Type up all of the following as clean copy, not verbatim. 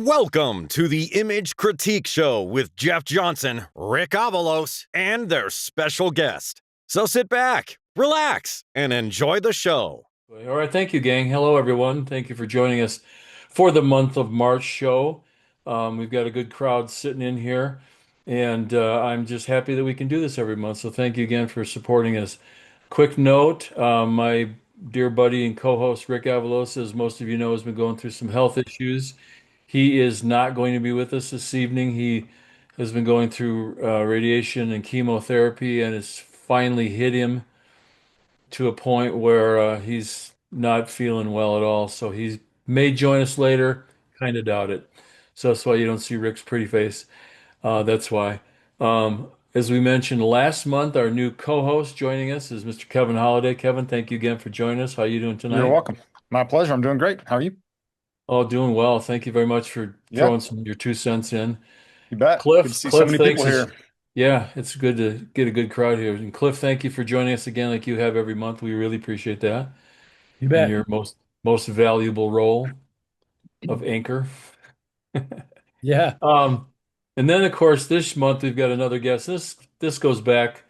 Welcome to the Image Critique Show with Jeff Johnson, Rick Avalos, and their special guest. So sit back, relax, and enjoy the show. All right, thank you, gang. Hello, everyone. Thank you for joining us for the month of March show. We've got a good crowd sitting in here, and I'm just happy that we can do this every month. So thank you again for supporting us. Quick note, my dear buddy and co-host Rick Avalos, as most of you know, has been going through some health issues. He is not going to be with us this evening. He has been going through radiation and chemotherapy, and it's finally hit him to a point where he's not feeling well at all. So he may join us later. Kind of doubt it. So that's why you don't see Rick's pretty face. That's why. As we mentioned last month, our new co-host joining us is Mr. Kevin Holliday. Kevin, thank you again for joining us. How are you doing You're tonight? welcome. My pleasure. I'm doing great. How are you? Oh, doing well. Thank you very much for Yeah, throwing some of your 2 cents in. you bet. Good to Cliff, see so Cliff, many thanks. people here. Yeah, it's good to get a good crowd here. And Cliff, thank you for joining us again, like you have every month. We really appreciate that You in bet. your most valuable role of anchor. Yeah. Um, and then of course this month we've got another guest. This goes back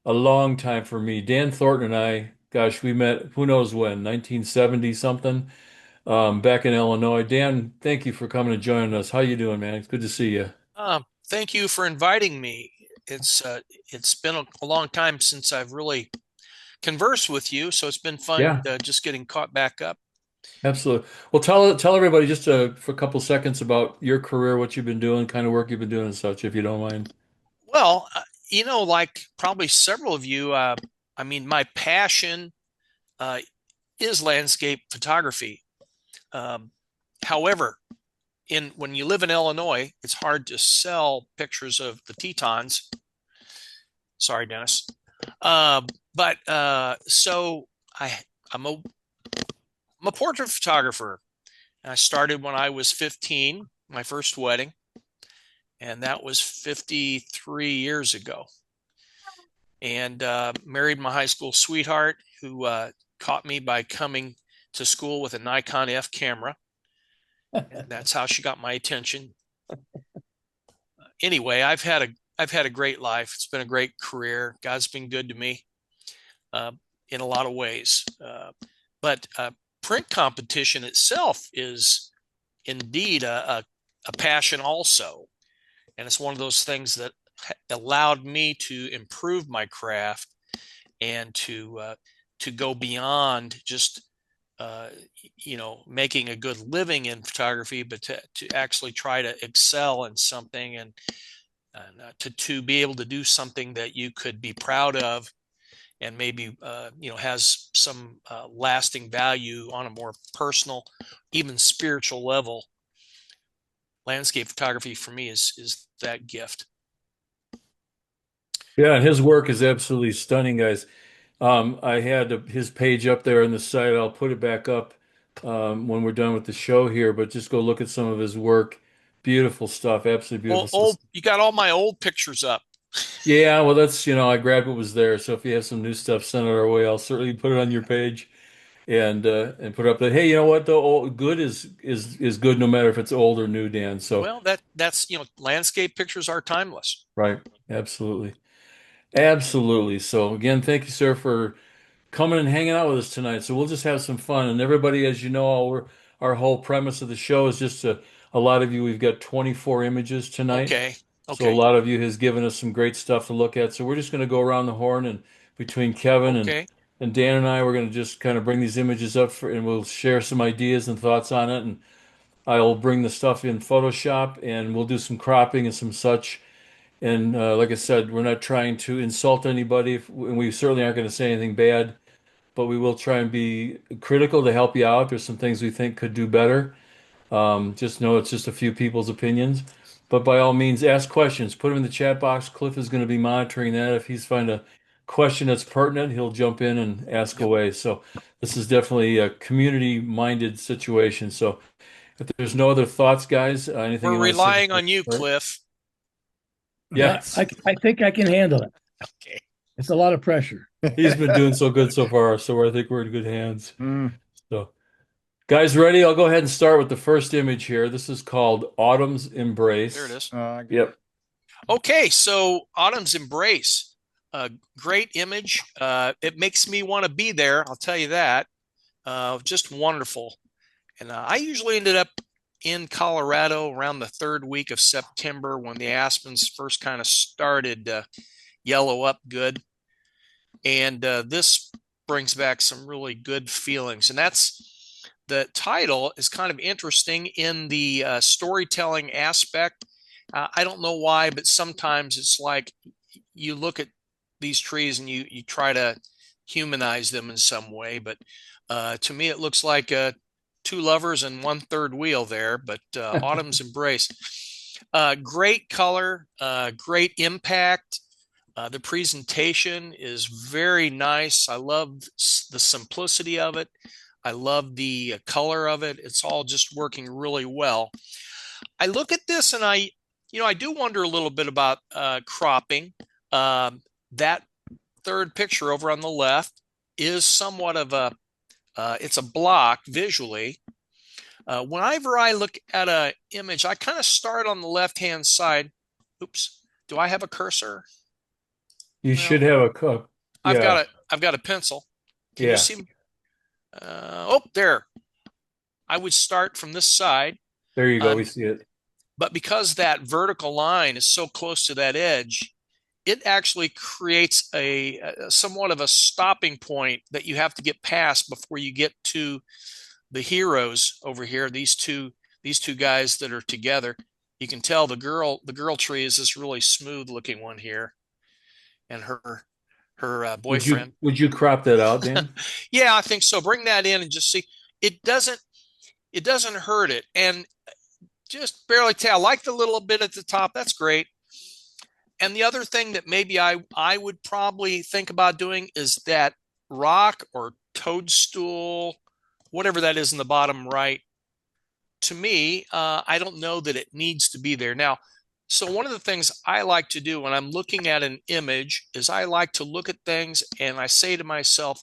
a long time for me. Dan Thornton and I, gosh, we met who knows when, 1970 something, back in Illinois. Dan, thank you for coming and joining us. How you doing, man? It's good to see you. Thank you for inviting me. It's been a long time since I've really conversed with you, so it's been fun Yeah, just getting caught back up. absolutely. Well, tell everybody just for a couple seconds about your career, what you've been doing, kind of work you've been doing and such, if you don't mind. Well, like probably several of you, I mean, my passion uh, is landscape photography. Um, However, in when you live in Illinois, it's hard to sell pictures of the Tetons. Sorry, Dennis. Uh, but so I'm a portrait photographer. I started when I was 15, my first wedding, and that was 53 years ago. And married my high school sweetheart, who caught me by coming to school with a Nikon F camera. And that's how she got my attention. Anyway, I've had a great life. It's been a great career. God's been good to me uh, in a lot of ways. But print competition itself is indeed a passion also. And it's one of those things that allowed me to improve my craft and to go beyond just making a good living in photography, but to actually try to excel in something and to be able to do something that you could be proud of and maybe has some lasting value on a more personal, even spiritual level. Landscape photography for me is that gift. Yeah, and his work is absolutely stunning, guys. I had his page up there on the site. I'll put it back up when we're done with the show here, but just go look at some of his work. Beautiful stuff, absolutely Well, beautiful stuff. you got all my old pictures up. Yeah, well, that's, I grabbed what was there. So if you have some new stuff, send it our way. I'll certainly put it on your page and put up that. Hey, you know what though? Old, good is good no matter if it's old or new, Dan. So Well, that's landscape pictures are timeless. right, absolutely, absolutely. So again, thank you, sir, for coming and hanging out with us tonight. So we'll just have some fun. And everybody, as you know, our whole premise of the show is just a lot of you, we've got 24 images tonight. Okay. So a Okay. lot of you has given us some great stuff to look at. So we're just going to go around the horn and between Kevin Okay. and Dan and I, we're going to just kind of bring these images up and we'll share some ideas and thoughts on it. And I'll bring the stuff in Photoshop and we'll do some cropping and some such. And like I said, we're not trying to insult anybody, and we certainly aren't going to say anything bad, but we will try and be critical to help you out. There's some things we think could do better. Just know it's just a few people's opinions. But by all means, ask questions. Put them in the chat box. Cliff is going to be monitoring that. If he's find a question that's pertinent, he'll jump in and ask Yep. away. So this is definitely a community-minded situation. So if there's no other thoughts, guys, anything We're you want to say relying before on we you, start? Cliff. Yes, I think I can handle it. Okay. It's a lot of pressure. he's been doing so good so far, so I think we're in good hands. Mm, So Guys, ready? I'll go ahead and start with the first image here. This is called Autumn's Embrace. There it is. Yep. Okay, so Autumn's Embrace, great image. It makes me want to be there. I'll tell you that. Just wonderful. And I usually ended up in Colorado around the third week of September when the aspens first kind of started to yellow up good. And this brings back some really good feelings. And that's the title is kind of interesting in the storytelling aspect. I don't know why, but sometimes it's like you look at these trees and you try to humanize them in some way. But to me, it looks like two lovers and one third wheel there. But Autumn's Embrace, great color, great impact. The presentation is very nice. I love the simplicity of it. I love the color of it. It's all just working really well. I look at this and I do wonder a little bit about cropping. That third picture over on the left is somewhat of it's a block visually. Whenever I look at an image, I kind of start on the left-hand side. Oops, do I have a cursor? You should have a cup. Yeah. I've got a pencil. Can you see me? Oh, there. I would start from this side. There you go. We see it. But because that vertical line is so close to that edge, it actually creates a somewhat of a stopping point that you have to get past before you get to the heroes over here. These two guys that are together. You can tell the girl tree is this really smooth looking one here, and her boyfriend. Would you crop that out, Dan? Yeah, I think so. Bring that in and just see. It doesn't hurt it, and just barely tell. I like the little bit at the top. That's great. And the other thing that maybe I would probably think about doing is that rock or toadstool, whatever that is in the bottom right. To me, I don't know that it needs to be there. Now, so one of the things I like to do when I'm looking at an image is I like to look at things and I say to myself,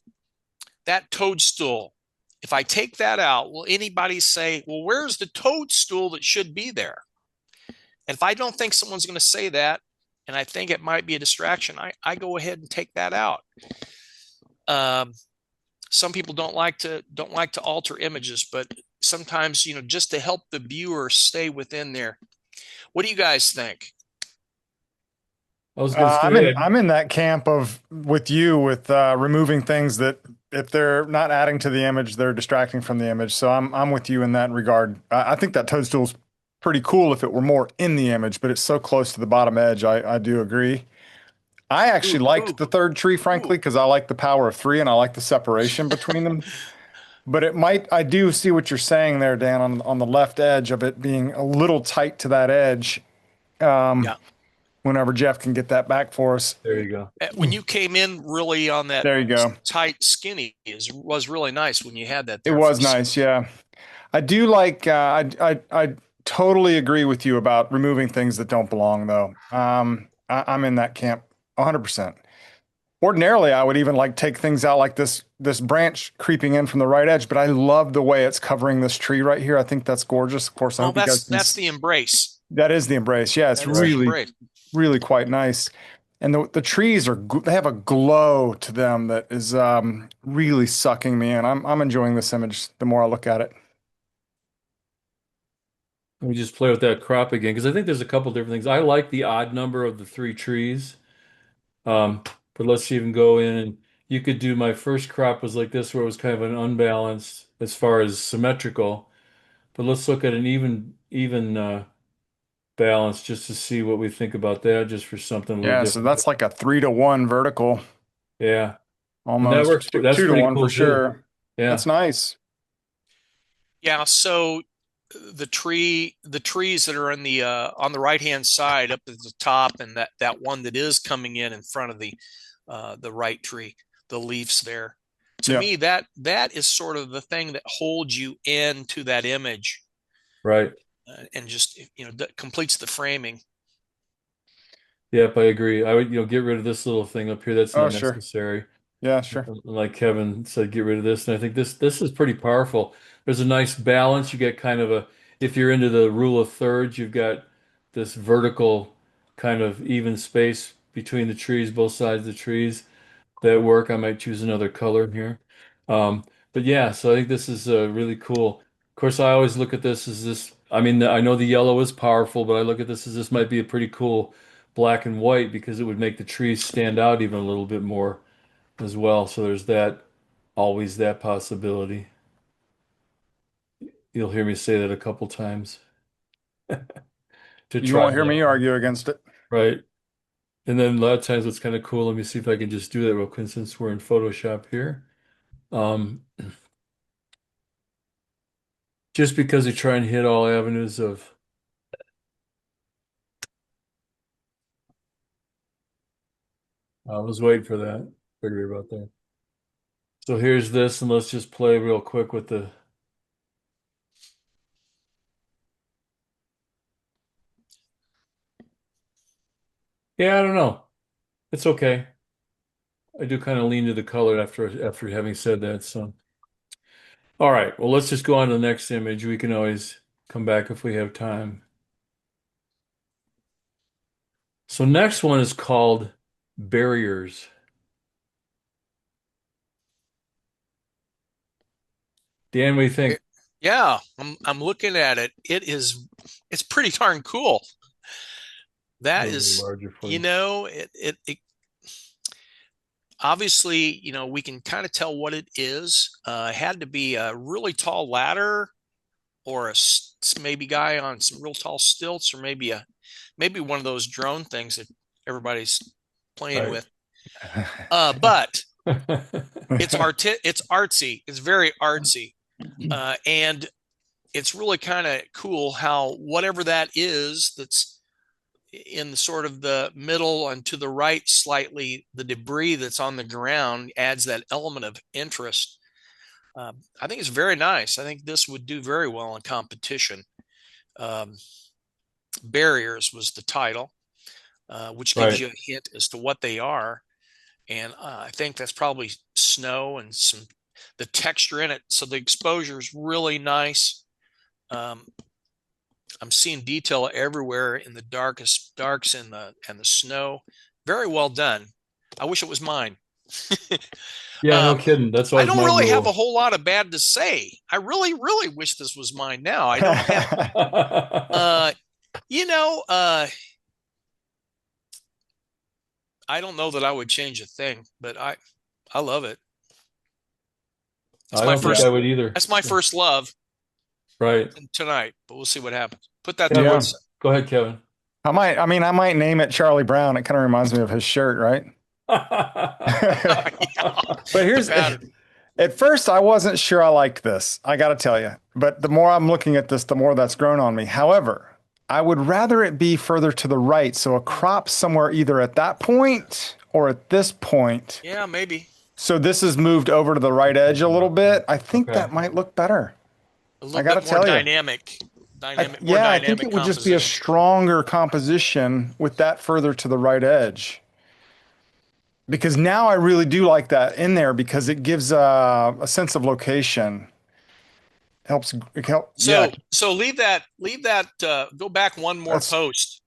that toadstool, if I take that out, will anybody say, well, where's the toadstool that should be there? And if I don't think someone's going to say that, and I think it might be a distraction, I go ahead and take that out. Some people don't like to alter images, but sometimes, just to help the viewer stay within there. What do you guys think? I was going to say, I'm in that camp with removing things that if they're not adding to the image, they're distracting from the image. So I'm with you in that regard. I think that toadstool's pretty cool if it were more in the image, but it's so close to the bottom edge. I do agree. I actually liked the third tree, frankly, because I like the power of three and I like the separation between them. But I do see what you're saying there, Dan, on the left edge of it being a little tight to that edge. Yeah. Whenever Jeff can get that back for us. There you go. When you came in really on that there you go. Tight skinny was really nice when you had that there. It was nice, yeah. I do like I totally agree with you about removing things that don't belong though. I'm in that camp 100%. Ordinarily, I would even take things out like this branch creeping in from the right edge, but I love the way it's covering this tree right here. I think that's gorgeous. Of course, that's the embrace. That is the embrace. Yeah, it's really quite nice. And the trees they have a glow to them that is really sucking me in. I'm enjoying this image the more I look at it. Let me just play with that crop again, because I think there's a couple different things. I like the odd number of the three trees. But let's even go in and you could do my first crop was like this, where it was kind of an unbalanced as far as symmetrical. But let's look at an even balance just to see what we think about that, just for something a little different. So that's like a 3-to-1 vertical. Yeah. Almost. That works. That's 2-to-1 cool for sure. Yeah. That's nice. Yeah, so the trees that are on the right-hand side up at the top, and that one that is coming in front of the right tree, the leaves there. To me, that is sort of the thing that holds you into that image. Right. And just, that completes the framing. Yep, I agree. I would, get rid of this little thing up here. That's not necessary. Yeah, sure. Like Kevin said, get rid of this. And I think this is pretty powerful. there's a nice balance. You get kind of if you're into the rule of thirds, you've got this vertical kind of even space between the trees, both sides of the trees that work. I might choose another color here. Um, but yeah, so I think this is really cool. Of course, I always look at this as this. I mean, I know the yellow is powerful, but I look at this as this might be a pretty cool black and white because it would make the trees stand out even a little bit more as well. So there's always that possibility. You'll hear me say that a couple times to You try won't hear that, me argue against it. right? And then a lot of times what's kind of cool, let me see if I can just do that real quick since we're in Photoshop here. Um, just because they try and hit all avenues of I was waiting for that. Figure about that. So here's this, and let's just play real quick with the. Yeah, I don't know. It's okay. I do kind of lean to the color after having said that. So, all right. Well, let's just go on to the next image. We can always come back if we have time. So next one is called barriers. Dan, what do you think? Yeah, I'm looking at it. It's pretty darn cool. A That little is, larger for you you. know, it obviously, we can kind of tell what it is. It had to be a really tall ladder or maybe guy on some real tall stilts, or maybe one of those drone things that everybody's playing Right. with. But it's artsy. It's very artsy. And it's really kind of cool how whatever that is that's in the sort of the middle and to the right slightly, the debris that's on the ground adds that element of interest. I think it's very nice. I think this would do very well in competition. Um, Barriers was the title, which gives Right. you a hint as to what they are. And I think that's probably snow and the texture in it. So the exposure is really nice. Um, I'm seeing detail everywhere in the darkest darks and the snow. Very well done. I wish it was mine. Yeah, no kidding. That's I always don't my really have a rule. whole lot of bad to say. I really, really wish this was mine now. I don't have, uh, you know, uh, I don't know that I would change a thing, but I love it. That's I my don't think first, I would either. that's my first love Right. tonight, but we'll see what happens. Put that to Kevin, one Yeah. side. go ahead, Kevin. I might name it Charlie Brown. It kind of reminds me of his shirt, right? But The here's pattern. at first I wasn't sure I liked this. I got to tell you. But the more I'm looking at this, the more that's grown on me. However, I would rather it be further to the right, so a crop somewhere either at that point or at this point. Yeah, maybe So this is moved over to the right edge a little bit. I think Okay. that might look better. a I little got to bit more tell you. more Yeah, I think dynamic it would just be a composition. stronger composition with that further to the right edge. Because now I really do like that in there because it gives a sense of location. Yeah, So leave that, go back one more that's post,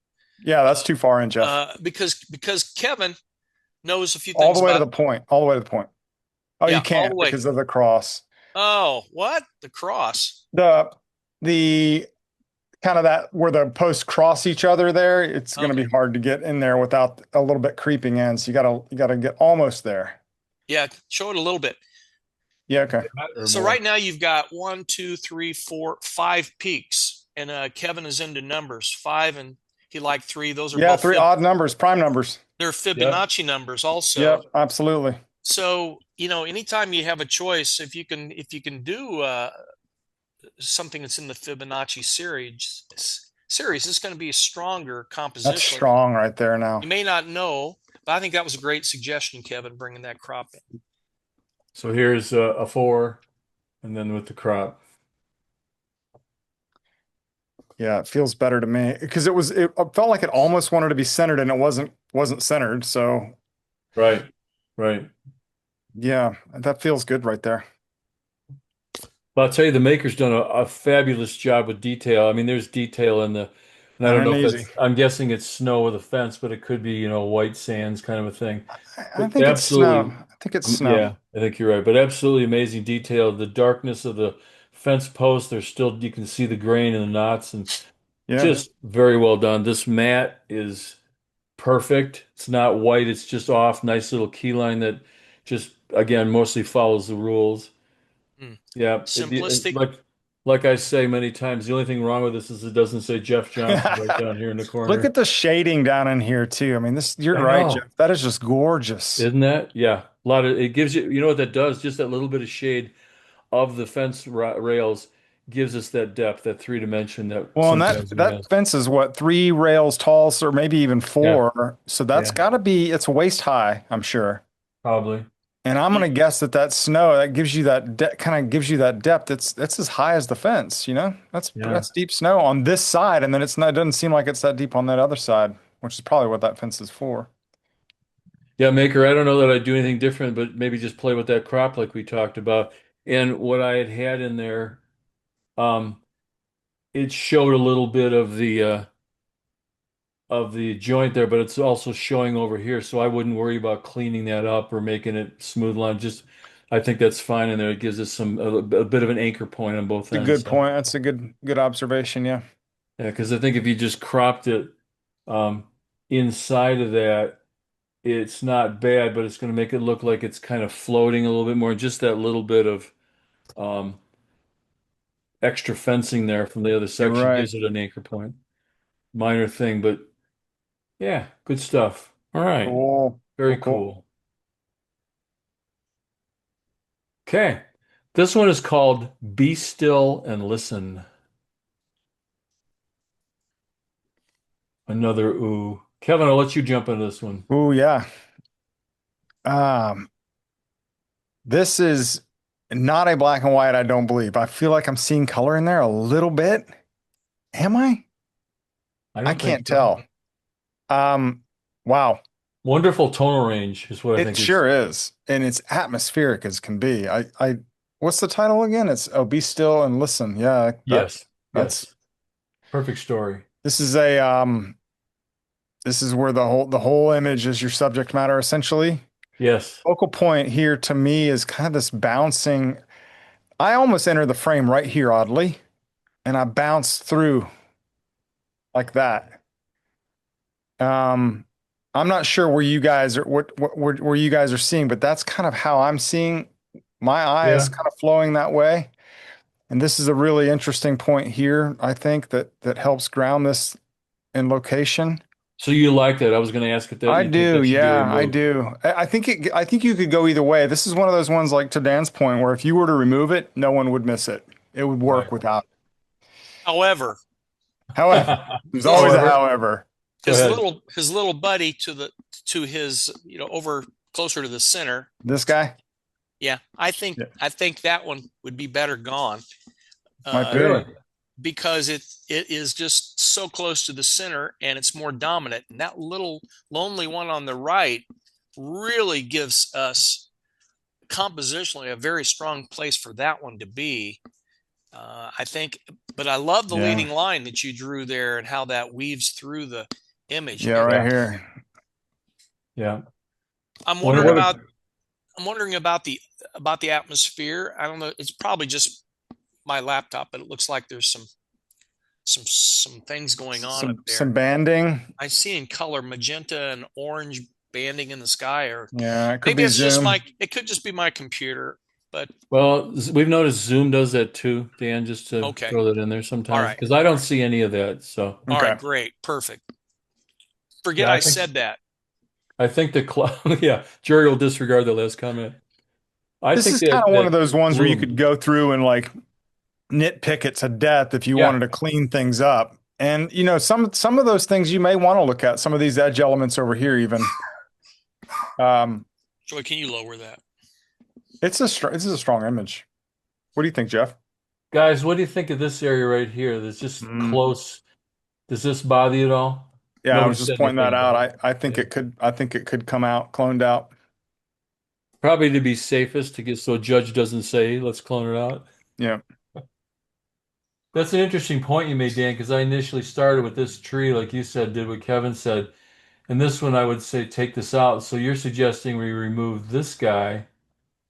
that's too far in, Jeff. because Kevin knows a few All things the way to about, the point. All the way to the point. Oh, you yeah, all the can't way. because of the cross. Oh, what? The cross. The kind of that where the posts cross each other there, it's going to Okay. be hard to get in there without a little bit creeping in. So you gotta get almost there. Yeah, show it a little bit. Yeah, okay. Or So more. right now you've got 1, 2, 3, 4, 5 peaks, and Kevin is into numbers 5, and he liked 3. Those are Yeah, both three odd numbers, prime numbers. they're Yep. Fibonacci numbers also. Yep, absolutely. So anytime you have a choice, if you can do something that's in the Fibonacci series, it's going to be a stronger That's composition. strong right there now. You may not know, but I think that was a great suggestion, Kevin, bringing that crop in. So here's a 4, and then with the crop. Yeah, it feels better to me because it felt like it almost wanted to be centered and it wasn't centered. So Right. Right. yeah, that feels good right there. But I'll tell you, the maker's done a fabulous job with detail. I mean, there's detail in the, and I Not don't an know if easy. it's, I'm guessing it's snow with a fence, but it could be, white sands kind of a thing. I But think it's snow. absolutely, I think it's snow. yeah, I think you're right. But absolutely amazing detail. The darkness of the fence post, there's still, you can see the grain and the knots, and Yeah. just very well done. This mat is perfect. It's not white, it's just off. Nice little key line that just, again, mostly follows the rules. Hmm. Yeah, Simplistic. like I say many times, the only thing wrong with this is it doesn't say Jeff Johnson right down here in the Look corner. at the shading down in here too. I mean, you're I right, know. Jeff. That is just gorgeous. Isn't that? Yeah. A lot of it gives you, you know what that does? Just that little bit of shade of the fence rails gives us that depth, that three dimension that Well, and sometimes we that miss. fence is what, 3 rails tall, or maybe even Yeah. 4. So that's Yeah. got to be, it's waist high, I'm sure. Probably. And I'm Hmm. gonna guess that snow that gives you kind of gives you that depth. It's as high as the fence, you know? Yeah. That's deep snow on this side, and then it doesn't seem like it's that deep on that other side, which is probably what that fence is for. Yeah, Maker, I don't know that I'd do anything different, but maybe just play with that crop like we talked about. And what I had in there, um, it showed a little bit of the joint there, but it's also showing over here, so I wouldn't worry about cleaning that up or making it smooth line. Just I think that's fine in there. It gives us a bit of an anchor point on both It's a ends. good So point. That's a good observation. Yeah. yeah, because I think if you just cropped it um, inside of that, it's not bad, but it's going to make it look like it's kind of floating a little bit more. Just that little bit of um, extra fencing there from the other You're section right. gives it an anchor point. Minor thing, but yeah, good stuff. All right, Cool. very Cool. cool. Okay. This one is called Be Still and Listen. Another ooh. Kevin, I'll let you jump into this one. Oh yeah. Um, this is not a black and white, I don't believe. I feel like I'm seeing color in there a little bit. Am I? I I don't think can't so. tell. Um, wow. Wonderful tonal range is what I It think is. sure is. And it's atmospheric as can be. What's the title again? It's Oh, Be Still and Listen. Yeah, Yes. that's Yes. Perfect story. this is a this is where the whole image is your subject matter essentially. Yes. Focal point here to me is kind of this bouncing. I almost enter the frame right here, oddly, and I bounce through like that. Um, I'm not sure where you guys are, where you guys are seeing, but that's kind of how I'm seeing. My eye is Yeah. kind of flowing that way. And this is a really interesting point here, I think that helps ground this in location. So you like that? I was going to ask if that I you think do, that should be yeah, I removed. do. I think you could go either way. This is one of those ones like to Dan's point where if you were to remove it, no one would miss it. It would work Right. without. However, However, there's always a his However, however. go ahead. his little buddy to his over closer to the center. This guy Yeah, yeah, I think that one would be better gone. might Uh, be. Really? because it is just so close to the center and it's more dominant. And that little lonely one on the right really gives us compositionally a very strong place for that one to be. I think, but I love the Yeah, leading line that you drew there and how that weaves through the image. yeah, right Yeah. here. Yeah. I'm What, wondering what, about I'm wondering about the atmosphere. I don't know. It's probably just my laptop, but it looks like there's some things going on up Some there. banding. I see in color magenta and orange banding in the sky, or Yeah, it could maybe be it's just zoom. it could just be my computer, but well, we've noticed Zoom does that too, Dan, just to okay. throw that in there All sometimes right. because I don't see any of that. So All right, Okay. great. Perfect. Forget yeah, I said that. I think the cloud. Yeah, Jerry will disregard the last comment. I This think is kind of one of that those ones where you could bloom. go through and like nitpick it to death if you Yeah. wanted to clean things up. And some of those things you may want to look at. Some of these edge elements over here, even. Um, Joy, can you lower that? this is a strong image. What do you think, Jeff? Guys, what do you think of this area right here? That's just Mm, close. Does this bother you at all? yeah, I Nobody was just said pointing that anything, out. but I think yeah. it could come out cloned out. Probably to be safest to get so a judge doesn't say, let's clone it out. Yeah. That's an interesting point you made, Dan, because I initially started with this tree, like you said, did what Kevin said. And this one, I would say take this out. So you're suggesting we remove this guy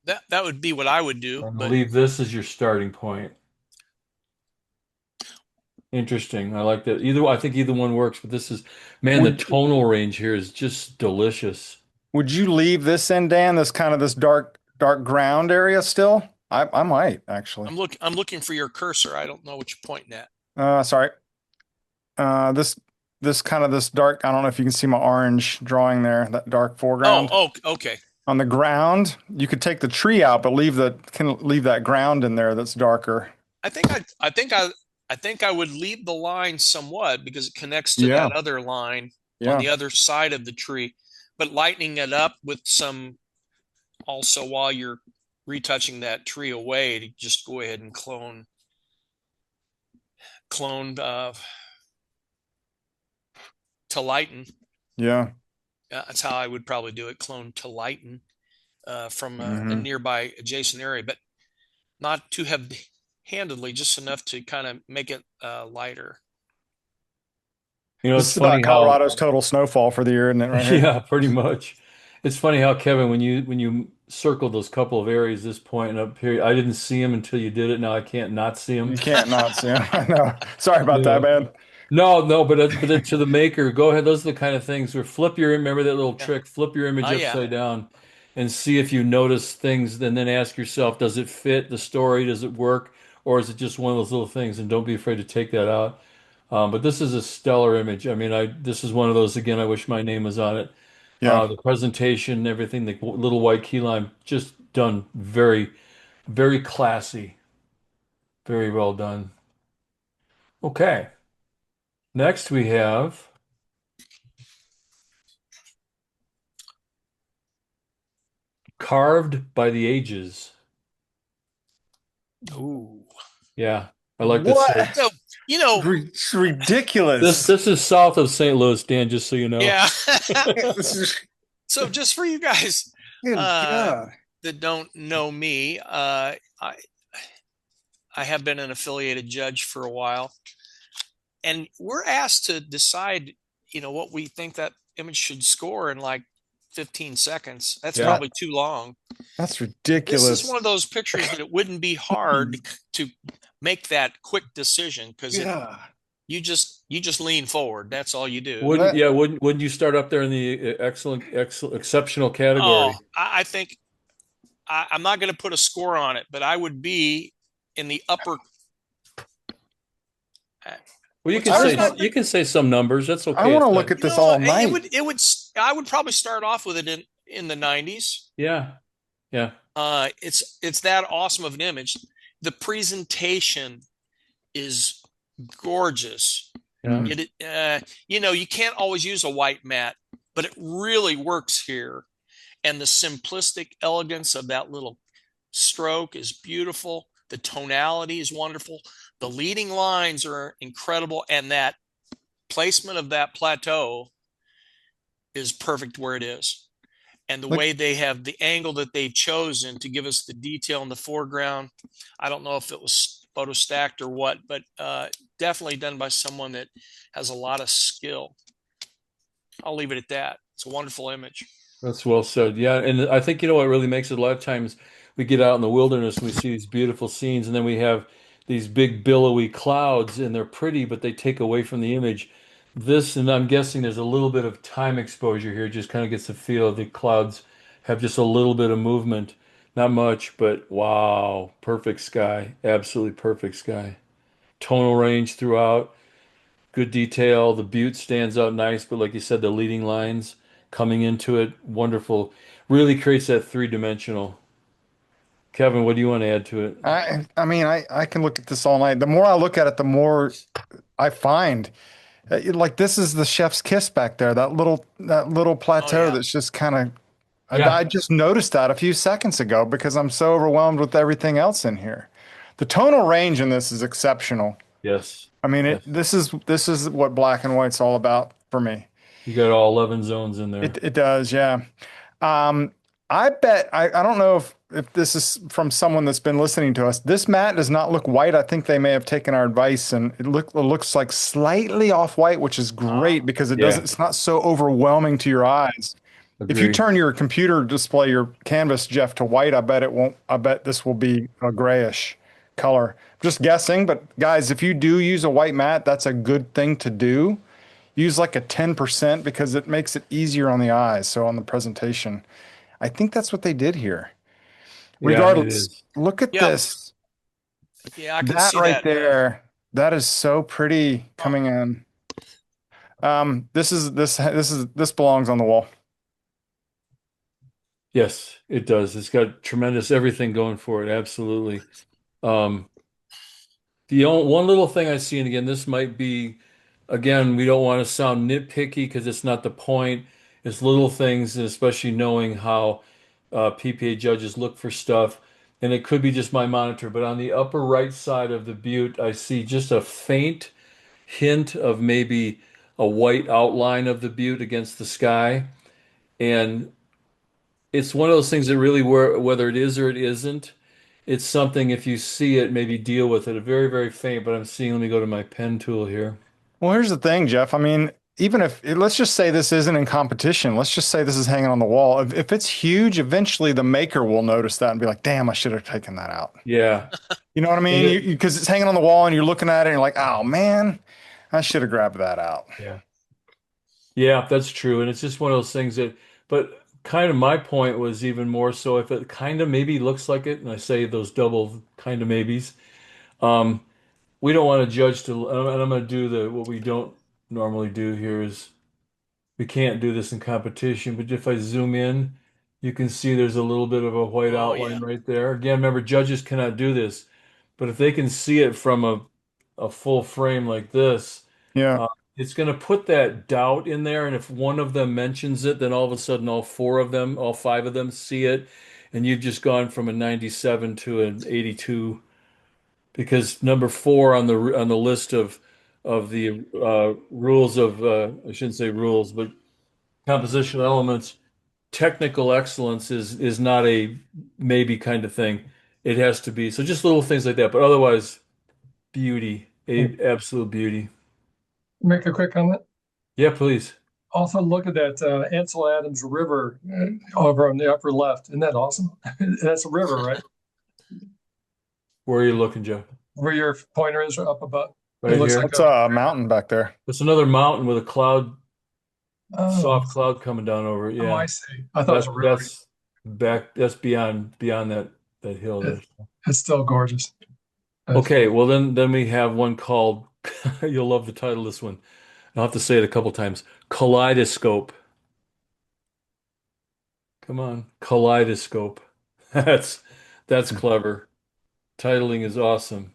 That would be what I would do, and but leave this as your starting point. Interesting. I like that. I think either one works, but this is, man, the Would tonal range here is just delicious. would you leave this in, Dan, this kind of this dark ground area still? I might actually. I'm looking for your cursor. I don't know what you're pointing at. Sorry. This kind of this dark, I don't know if you can see my orange drawing there, that dark foreground. Okay. On the ground, you could take the tree out, but leave that ground in there that's darker. I think I would leave the line somewhat because it connects to Yeah. that other line on Yeah. the other side of the tree, but lightening it up with some also while you're retouching that tree away to just go ahead and clone to lighten. Yeah. That's how I would probably do it. Clone to lighten from a Mhm. nearby adjacent area, but not too handedly, just enough to kind of make it lighter. You know, This it's is about funny how, Colorado's total snowfall for the year, isn't it, right here? yeah, pretty much. It's funny how, Kevin, when you circled those couple of areas, this point and up here, I didn't see them until you did it. Now I can't not see them. You can't not see him. I know. Sorry about that, Yeah. man. No, no, but to the maker, go ahead. Those are the kind of things where remember that little Yeah. trick, flip your image Oh yeah. upside down and see if you notice things, and then ask yourself, does it fit the story? Does it work? Or is it just one of those little things? And don't be afraid to take that out. But this is a stellar image. I mean, this is one of those, again, I wish my name was on it. Yeah. The presentation, everything, the little white key lime, just done very, very classy. Very well done. Okay. Next we have Carved by the Ages. Ooh. Yeah, I like this. What? So, you know, It's ridiculous. This is south of St. Louis, Dan, just so you know. yeah. This is So just for you guys good uh, God. that don't know me, I have been an affiliated judge for a while, and we're asked to decide, what we think that image should score in like 15 seconds. That's Yeah. probably too long. That's This ridiculous. is one of those pictures that it wouldn't be hard to make that quick decision because Yeah. you just lean forward. That's all you do. Wouldn't you start up there in the exceptional category? Oh, I think I'm not going to put a score on it, but I would be in the upper. Well, you What's can I say was not- you can say some numbers. That's okay. I want to It's look not- at this all night. I would probably start off with it in the 90s. Yeah, yeah, It's that awesome of an image. The presentation is gorgeous. yeah. You can't always use a white mat, but it really works here. And the simplistic elegance of that little stroke is beautiful. The tonality is wonderful. The leading lines are incredible. And that placement of that plateau is perfect where it is. And the way they have the angle that they've chosen to give us the detail in the foreground, I don't know if it was photo stacked or what, but definitely done by someone that has a lot of skill. I'll leave it at that. It's a wonderful image. That's well said. Yeah, and I think what really makes it a lot of times we get out in the wilderness and we see these beautiful scenes, and then we have these big billowy clouds, and they're pretty, but they take away from the image. This, and I'm guessing there's a little bit of time exposure here, just kind of gets the feel the clouds have just a little bit of movement. Not much, but wow, perfect sky. Absolutely perfect sky. Tonal range throughout. Good detail. The butte stands out nice, but like you said, the leading lines coming into it, wonderful. Really creates that three-dimensional. Kevin, what do you want to add to it? I mean, I can look at this all night. The more I look at it, the more I find like this is the chef's kiss back there. That little plateau yeah. that's just kind of. Yeah. I just noticed that a few seconds ago because I'm so overwhelmed with everything else in here. The tonal range in this is exceptional. Yes. I mean, Yes. this is what black and white's all about for me. You got all 11 zones in there. It does, yeah. I bet I don't know if this is from someone that's been listening to us. This mat does not look white. I think they may have taken our advice and it looks like slightly off white, which is great because Yeah, it's not so overwhelming to your eyes. If you agree. turn your computer display, your canvas, Jeff, to white, I bet it won't. I bet this will be a grayish color. Just guessing, but guys, if you do use a white mat, that's a good thing to do. Use like a 10% because it makes it easier on the eyes. So on the presentation. I think that's what they did here. Yeah, it Regardless, is. look at Yeah, this. yeah, I can That see right that. there. That is so pretty Oh, coming in. This belongs on the wall. Yes, it does. It's got tremendous everything going for it. Absolutely. Um, the only, one little thing I see, and again, this might be, again, we don't want to sound nitpicky because it's not the point. It's little things, and especially knowing how PPA judges look for stuff. And it could be just my monitor, but on the upper right side of the butte, I see just a faint hint of maybe a white outline of the butte against the sky. And it's one of those things that really, whether it is or it isn't, it's something if you see it, maybe deal with it. A very, very faint, but I'm seeing, let me go to my pen tool here. Well, here's the thing, Jeff. I mean, even if let's just say this isn't in competition, let's just say this is hanging on the wall. If it's huge, eventually the maker will notice that and be like, "Damn, I should have taken that out." Yeah. You know what I And mean? it, Because it's hanging on the wall and you're looking at it and you're like, "Oh man, I should have grabbed that out." yeah. Yeah, that's true. And it's just one of those things that, but kind of my point was even more so if it kind of maybe looks like it, and I say those double kind of maybes, um, we don't want to judge to, and I'm going to do what we don't normally do here is we can't do this in competition, but if I zoom in, you can see there's a little bit of a white oh yeah. outline right there. Again, remember, judges cannot do this, but if they can see it from a full frame like this, Yeah. uh, it's going to put that doubt in there. And if one of them mentions it, then all of a sudden, all four of them, all five of them see it, and you've just gone from a 97 to an 82 because number four on the list of the rules of I shouldn't say rules, but compositional elements, technical excellence is not a maybe kind of thing. It has to be. So just little things like that, but otherwise beauty, a absolute beauty. Make a quick comment. Yeah, please. Also, look at that Ansel Adams River over on the upper left. Isn't that awesome? That's a river, right? Where are you looking, Joe? Where your pointer is up above. It Right looks here. like What's a mountain back there? It's another mountain with a cloud, oh, soft cloud coming down over it. oh, I Yeah. see. I thought it was a river. That's back that's beyond that hill It, there. it's still gorgeous. Okay, well then we have one called you'll love the title of this one. I'll have to say it a couple times. Kaleidoscope. Come on, kaleidoscope. That's clever. Titling is awesome.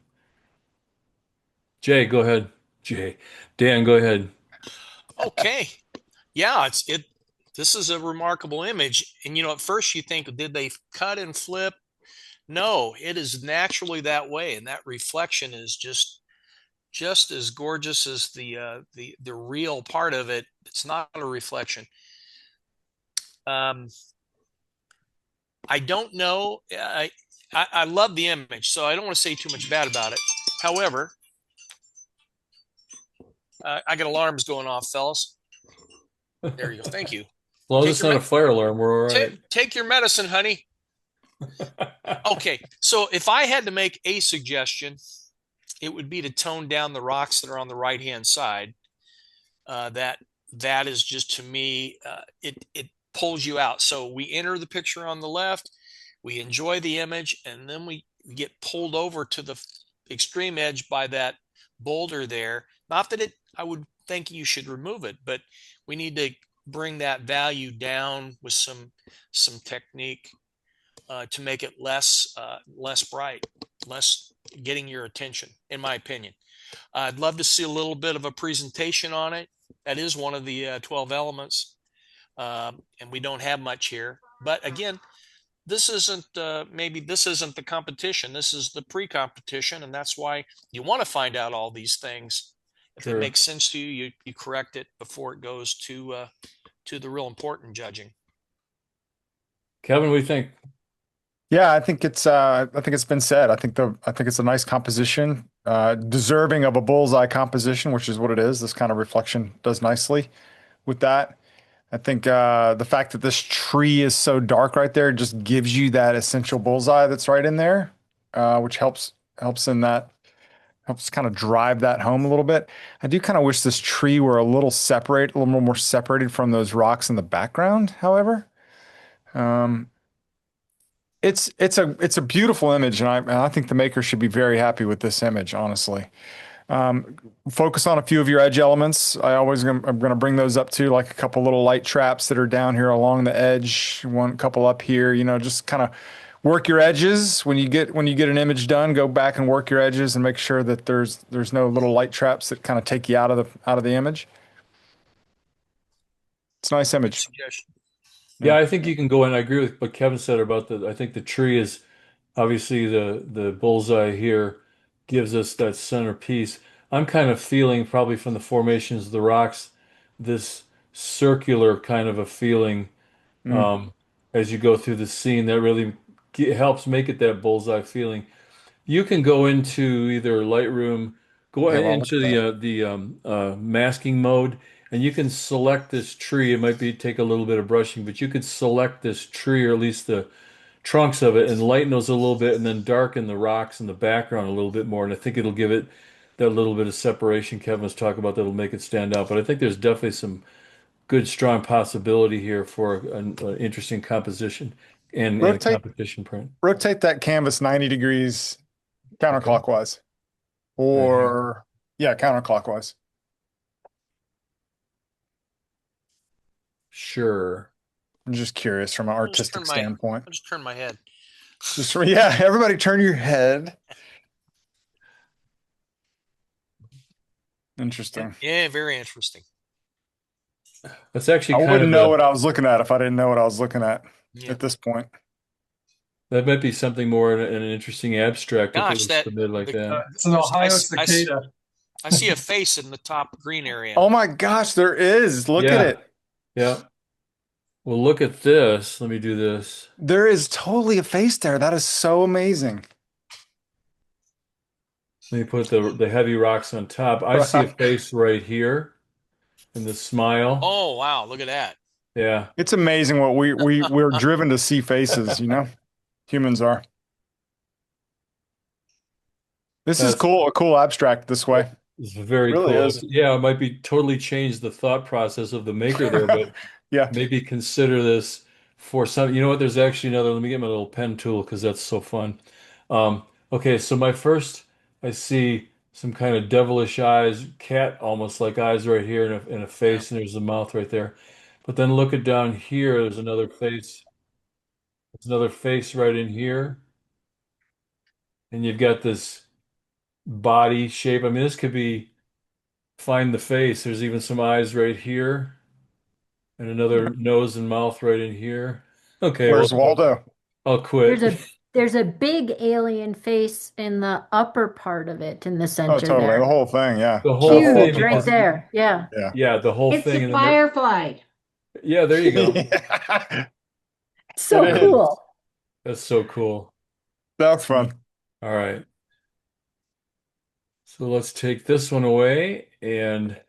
Jay, go ahead. Jay. Dan, go ahead. Okay. Yeah, it. This is a remarkable image, and at first you think, did they cut and flip? No, it is naturally that way, and that reflection is just as gorgeous as the real part of it. It's not a reflection. Um, I don't know. I love the image, so I don't want to say too much bad about it. However, I got alarms going off, fellas. There you go. Thank you. As long as Take it's your not a fire alarm, we're all right. take your medicine, honey. Okay, so if I had to make a suggestion, it would be to tone down the rocks that are on the right hand side. That is just, to me, it pulls you out. So we enter the picture on the left, we enjoy the image, and then we get pulled over to the extreme edge by that boulder there. Not that I would think you should remove it, but we need to bring that value down with some technique to make it less bright, less getting your attention, in my opinion. I'd love to see a little bit of a presentation on it. That is one of the 12 elements, and we don't have much here. But again, this isn't maybe this isn't the competition. This is the pre-competition, and that's why you want to find out all these things. If it Sure. makes sense to you, you correct it before it goes to the real important judging. Kevin, what do you think? Yeah, I think it's been said. I think it's a nice composition, deserving of a bullseye composition, which is what it is. This kind of reflection does nicely with that. I think the fact that this tree is so dark right there just gives you that essential bullseye that's right in there, which helps in that helps kind of drive that home a little bit. I do kind of wish this tree were a little more separated from those rocks in the background, however. Um, it's a beautiful image, and I think the maker should be very happy with this image, honestly. Um, Focus on a few of your edge elements. I'm going to bring those up too, like a couple little light traps that are down here along the edge, one couple up here, just kind of work your edges. When you get an image done, go back and work your edges and make sure that there's no little light traps that kind of take you out of the image. It's a nice Good image. suggestion. Yeah, I think you can go in. I agree with what Kevin said about I think the tree is obviously the bullseye here gives us that centerpiece. I'm kind of feeling probably from the formations of the rocks, this circular kind of a feeling Mm. um, as you go through the scene that really helps make it that bullseye feeling. You can go into either Lightroom, go Yeah, well, look into at that. the masking mode, and you can select this tree. It might be take a little bit of brushing, but you could select this tree or at least the trunks of it and lighten those a little bit, and then darken the rocks in the background a little bit more. And I think it'll give it that little bit of separation Kevin was talking about that'll make it stand out. But I think there's definitely some good, strong possibility here for an interesting composition and a Rotate competition print. rotate that canvas 90 degrees Okay. counterclockwise, Right here. or yeah, counterclockwise. Sure. I'm just curious from an artistic standpoint. I'll just turn my head. Yeah, everybody turn your head. Interesting. Yeah, very interesting. That's actually I kind wouldn't of know what I was looking at if I didn't know what I was looking Yeah. at this point. that might be something more in an interesting abstract if it Gosh, was submitted like that. It's an Ohio cicada. I see a face in the top green area. Oh my gosh, there is. Look at Yeah. it. Yeah. Well, look at this. Let me do this. There is totally a face there. That is so amazing. Let me put the heavy rocks on top. I see a face right here in the smile. Oh, wow. Look at that. Yeah. It's amazing what we're driven to see faces, Humans are. This is That's cool, a cool abstract this way. it's very Really cool. is. Yeah, it might be totally changed the thought process of the maker there, but Yeah. maybe consider this for some. You know what? There's actually another. Let me get my little pen tool because that's so fun. Okay, so I see some kind of devilish eyes, cat almost like eyes right here, and a Yeah. face, and there's a mouth right there. But then look at down here. There's another face. There's another face right in here, and you've got this body shape. I mean, this could be find the face. There's even some eyes right here, and another nose and mouth right in here. Okay, well, Where's Waldo? I'll quit. There's a big alien face in the upper part of it in the Oh, center totally. The there. whole thing, yeah. The whole thing, Huge right because there. Yeah. Yeah. yeah, the whole It's thing, the and then firefly. yeah, there you go. Yeah. So It is. cool. That's so cool. That's fun. All right, so let's take this one away, and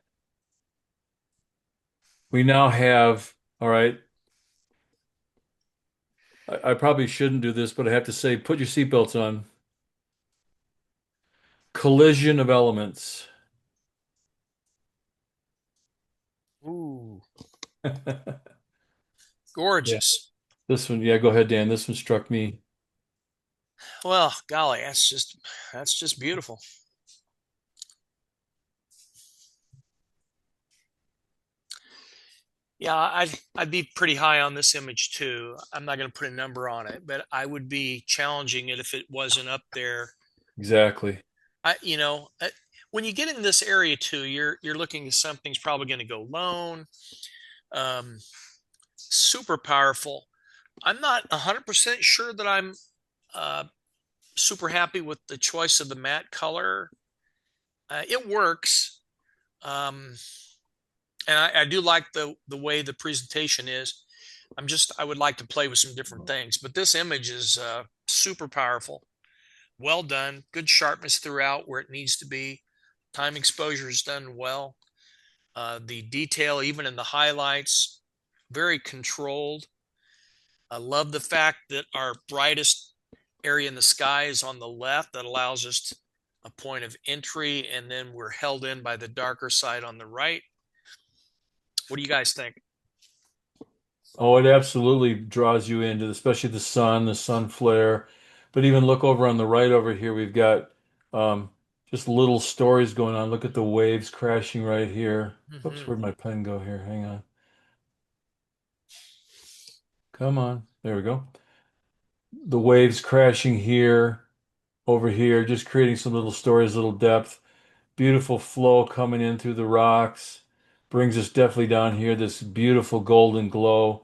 we now have. All right, I probably shouldn't do this, but I have to say, put your seatbelts on. Collision of elements. Ooh, Yeah, gorgeous. this one. Yeah, go ahead, Dan. This one struck me. Well, golly, that's just beautiful. Yeah, I'd be pretty high on this image too. I'm not going to put a number on it, but I would be challenging it if it wasn't up there. Exactly. When you get in this area too, you're looking at something's probably going to go lone. Super powerful. I'm not 100% sure that I'm super happy with the choice of the matte color. It works. And I do like the way the presentation is, I would like to play with some different things, but this image is super powerful. Well done. Good sharpness throughout where it needs to be. Time exposure is done well. The detail, even in the highlights, very controlled. I love the fact that our brightest area in the sky is on the left. That allows us a point of entry, and then we're held in by the darker side on the right. What do you guys think? Oh, it absolutely draws you into, especially the sun flare. But even look over on the right over here, we've got um, just little stories going on. Look at the waves crashing right here. Oops, Mm-hmm. where'd my pen go here? Hang on. Come on. There we go. The waves crashing here, over here, just creating some little stories, little depth. Beautiful flow coming in through the rocks. Brings us definitely down here, this beautiful golden glow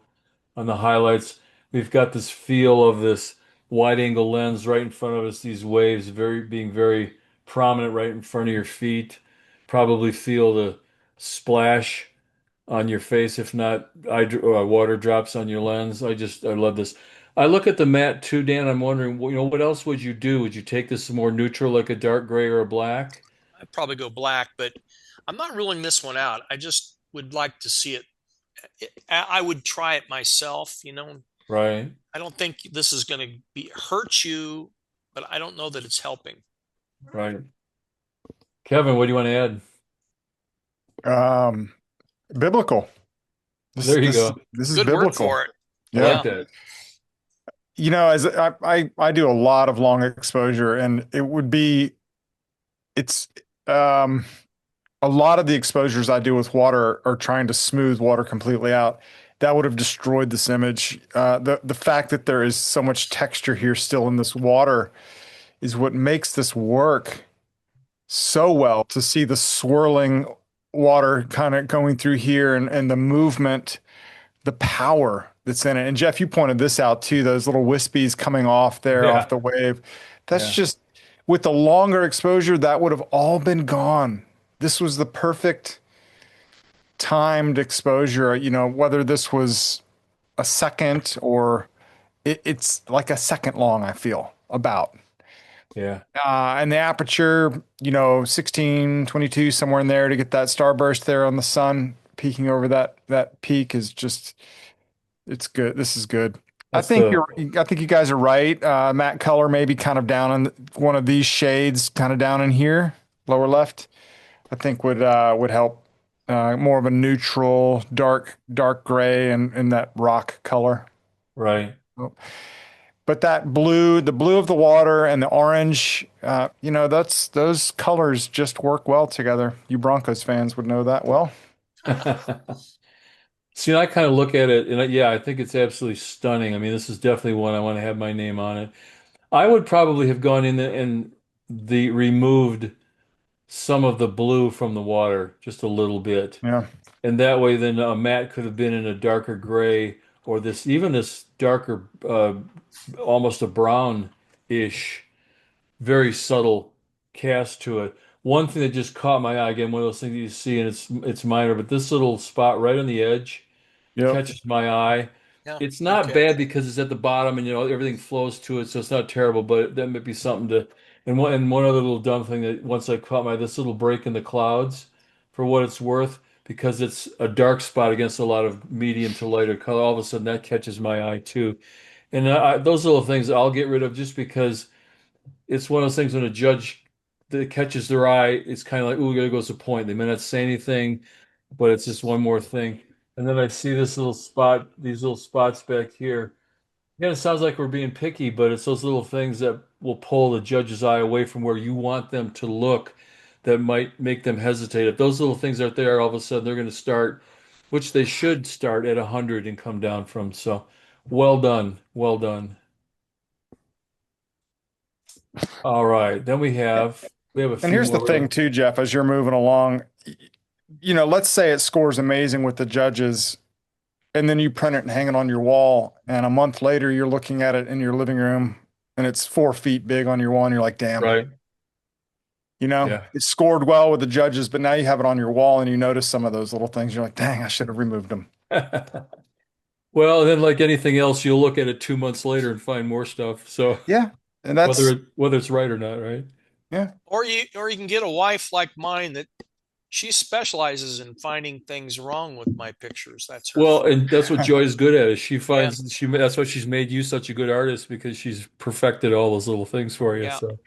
on the highlights. We've got this feel of this wide angle lens right in front of us, these waves being very prominent right in front of your feet. Probably feel the splash on your face, if not water drops on your lens. I love this. I look at the matte too, Dan. I'm wondering, what else would you do? Would you take this more neutral, like a dark gray or a black? I'd probably go black, but I'm not ruling this one out. I just would like to see it. I would try it myself. Right, I don't think this is going to be hurt you, but I don't know that it's helping. right. Kevin, what do you want to add? Biblical. There you go. This is Good word biblical. for it. I Yeah. like that. As I do a lot of long exposure, and it's a lot of the exposures I do with water are trying to smooth water completely out. That would have destroyed this image. The fact that there is so much texture here still in this water is what makes this work so well. To see the swirling water kind of going through here, and the movement, the power that's in it. And Jeff, you pointed this out too, those little wispies coming off there Yeah, off the wave. That's yeah, just, with the longer exposure, that would have all been gone. This was the perfect timed exposure, whether this was a second or it's like a second long, I feel about. yeah. And the aperture, 16, 22, somewhere in there to get that starburst there on the sun peeking over that peak is just, it's good. This is good. That's the I think you guys are right. Matte color maybe kind of down on one of these shades, kind of down in here, lower left. I think would help. More of a neutral, dark gray, and that rock color. right. But that blue, the blue of the water and the orange, that's those colors just work well together. You Broncos fans would know that well. See, I kind of look at it, and yeah, I think it's absolutely stunning. I mean, this is definitely one I want to have my name on it. I would probably have gone in and the removed some of the blue from the water, just a little bit. Yeah. And that way, then a matte could have been in a darker gray or this darker, almost a brown-ish, very subtle cast to it. One thing that just caught my eye, again, one of those things you see, and it's minor, but this little spot right on the edge Yep. catches my eye. Yeah. It's not Okay. bad because it's at the bottom and everything flows to it, so it's not terrible, but that might be something to. And one other little dumb thing that once I caught my this little break in the clouds, for what it's worth, because it's a dark spot against a lot of medium to lighter color, all of a sudden that catches my eye too. And those little things I'll get rid of just because it's one of those things when a judge that catches their eye, it's kind of like, ooh, there goes the point. They may not say anything, but it's just one more thing. And then I see this little spot, these little spots back here. Again, it sounds like we're being picky, but it's those little things that will pull the judge's eye away from where you want them to look that might make them hesitate. If those little things aren't there, all of a sudden they're going to start, which they should start at 100 and come down from. So well done. Well done. All right. Then we have a And few here's the more. thing too, Jeff, as you're moving along, let's say it scores amazing with the judges, and then you print it and hang it on your wall, and a month later you're looking at it in your living room and it's 4 feet big on your wall, and you're like, damn, Right. Yeah. it scored well with the judges, but now you have it on your wall and you notice some of those little things. You're like, dang, I should have removed them. Well, then like anything else, you'll look at it 2 months later and find more stuff. So Yeah. And whether it's right or not, right? yeah. Or you can get a wife like mine that she specializes in finding things wrong with my pictures. That's her Well, thing. and that's what Joy's good at is Yeah, that's why she's made you such a good artist because she's perfected all those little things for you. yeah. So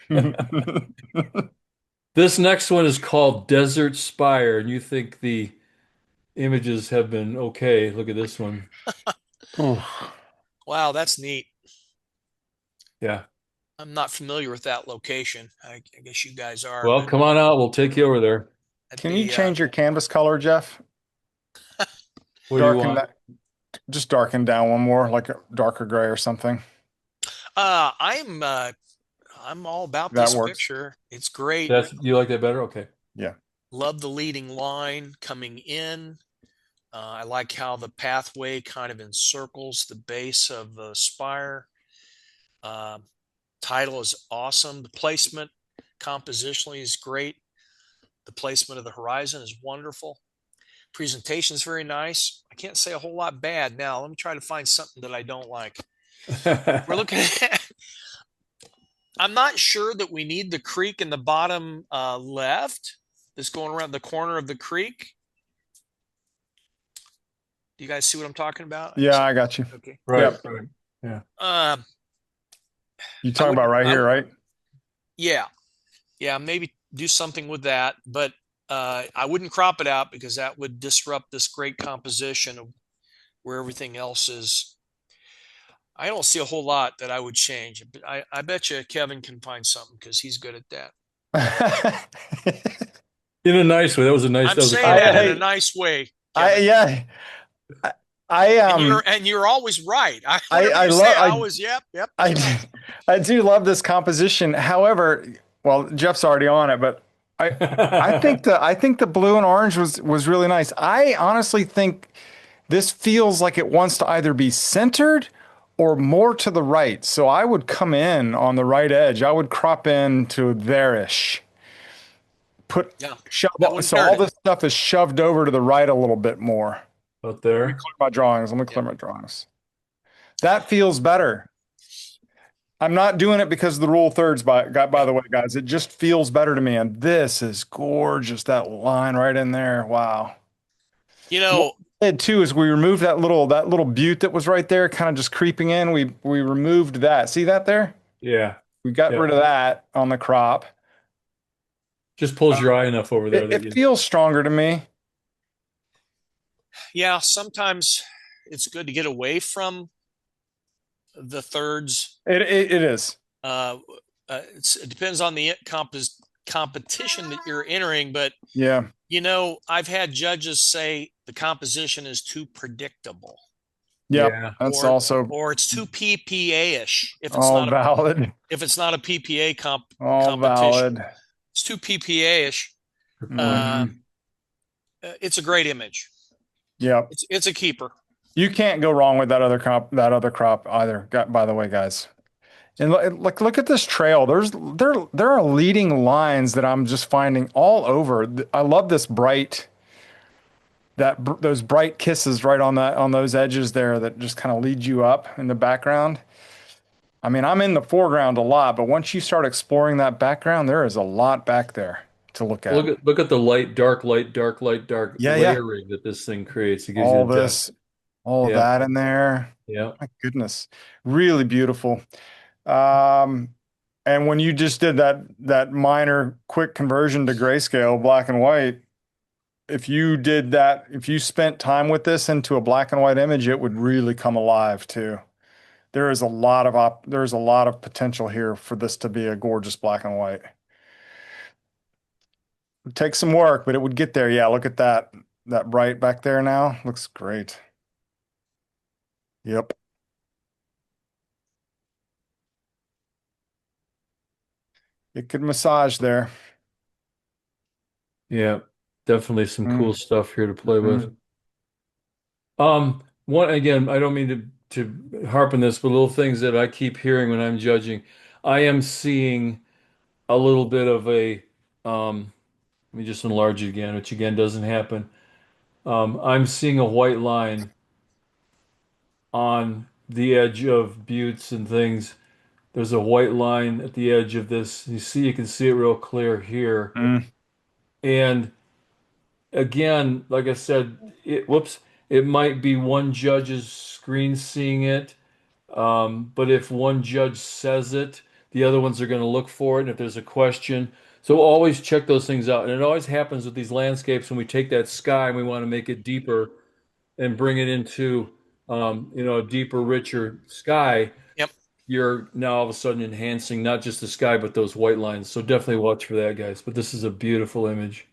this next one is called Desert Spire, and you think the images have been okay. Look at this one. Oof. Wow, that's neat. Yeah. I'm not familiar with that location. I guess you guys are, Well, but come on out. We'll take you over there. that'd Can you be change your canvas color, Jeff? What do you Darken want? that, just darken down one more, like a darker gray or something. uh I'm all about That this works. picture. It's great. That's you like that better? Okay. Yeah. Love the leading line coming in. I like how the pathway kind of encircles the base of the spire. Uh, Title is awesome. The placement compositionally is great. The placement of the horizon is wonderful. Presentation is very nice. I can't say a whole lot bad. Now, let me try to find something that I don't like. We're looking at, I'm not sure that we need the creek in the bottom left that's going around the corner of the creek. Do you guys see what I'm talking about? Yeah, I got you. Okay. Right, Yep. right. Yeah. Uh, You I talking would, about right here, right? yeah, yeah, maybe do something with that, but I wouldn't crop it out because that would disrupt this great composition of where everything else is. I don't see a whole lot that I would change, but I bet you Kevin can find something because he's good at that. In a nice way. That I'm was a saying that in a compliment. nice way, I Kevin. yeah. I I, And um you're always right. I Whatever I you say, love I always yep, I that's right. I do love this composition. However, well, Jeff's already on it, but I think the blue and orange was really nice. I honestly think this feels like it wants to either be centered or more to the right. So I would come in on the right edge. I would crop in to there-ish. Put Yeah, shove that wouldn't so hurt all it. this stuff is shoved over to the right a little bit more. Out Let me there. clear my drawings. Let me clear Yep. my drawings. That feels better. I'm not doing it because of the rule of thirds by the way, guys. It just feels better to me. And this is gorgeous. That line right in there. Wow. You And what know, we did too is we removed that little butte that was right there, kind of just creeping in. We removed that. See that there? Yeah. We got Yeah. rid of that on the crop. Just pulls your eye enough over there that It you feels stronger to me. yeah, sometimes it's good to get away from the thirds. It is. Uh, it depends on the competition that you're entering, but Yeah. I've had judges say the composition is too predictable, Yep. Yeah. That's or also or it's too PPA-ish all valid. if it's not a PPA All competition. valid. It's too PPA-ish. Good point. Uh, Mhm. it's a great image. Yep. It's a keeper. You can't go wrong with that other crop either. By the way, guys. And look at this trail. There are leading lines that I'm just finding all over. I love this those bright kisses right on those edges there that just kind of lead you up in the background. I mean, I'm in the foreground a lot, but once you start exploring that background, there is a lot back there to look at. Look at the light, dark, light, dark, light, dark Yeah, yeah. layering that this thing creates. It gives you All the depth. this, all of Yeah. that in there. Yeah. My goodness, really beautiful. Um, and when you just did that minor quick conversion to grayscale, black and white, if you did that, if you spent time with this into a black and white image, it would really come alive too. There's a lot of potential here for this to be a gorgeous black and white. It takes some work, but it would get there. Yeah, look at that bright back there now. Looks great. Yep. It could massage there. Yeah. Definitely some Mm. cool stuff here to play with. One again, I don't mean to harp on this, but little things that I keep hearing when I'm judging. I am seeing a little bit of a let me just enlarge it again, which again doesn't happen. I'm seeing a white line on the edge of buttes and things. There's a white line at the edge of this. You can see it real clear here. Mm. And again, like I said, it might be one judge's screen seeing it. But if one judge says it, the other ones are going to look for it. And if there's a question, so always check those things out. And it always happens with these landscapes when we take that sky and we want to make it deeper and bring it into, a deeper, richer sky. Yep. You're now all of a sudden enhancing not just the sky, but those white lines. So definitely watch for that, guys. But this is a beautiful image.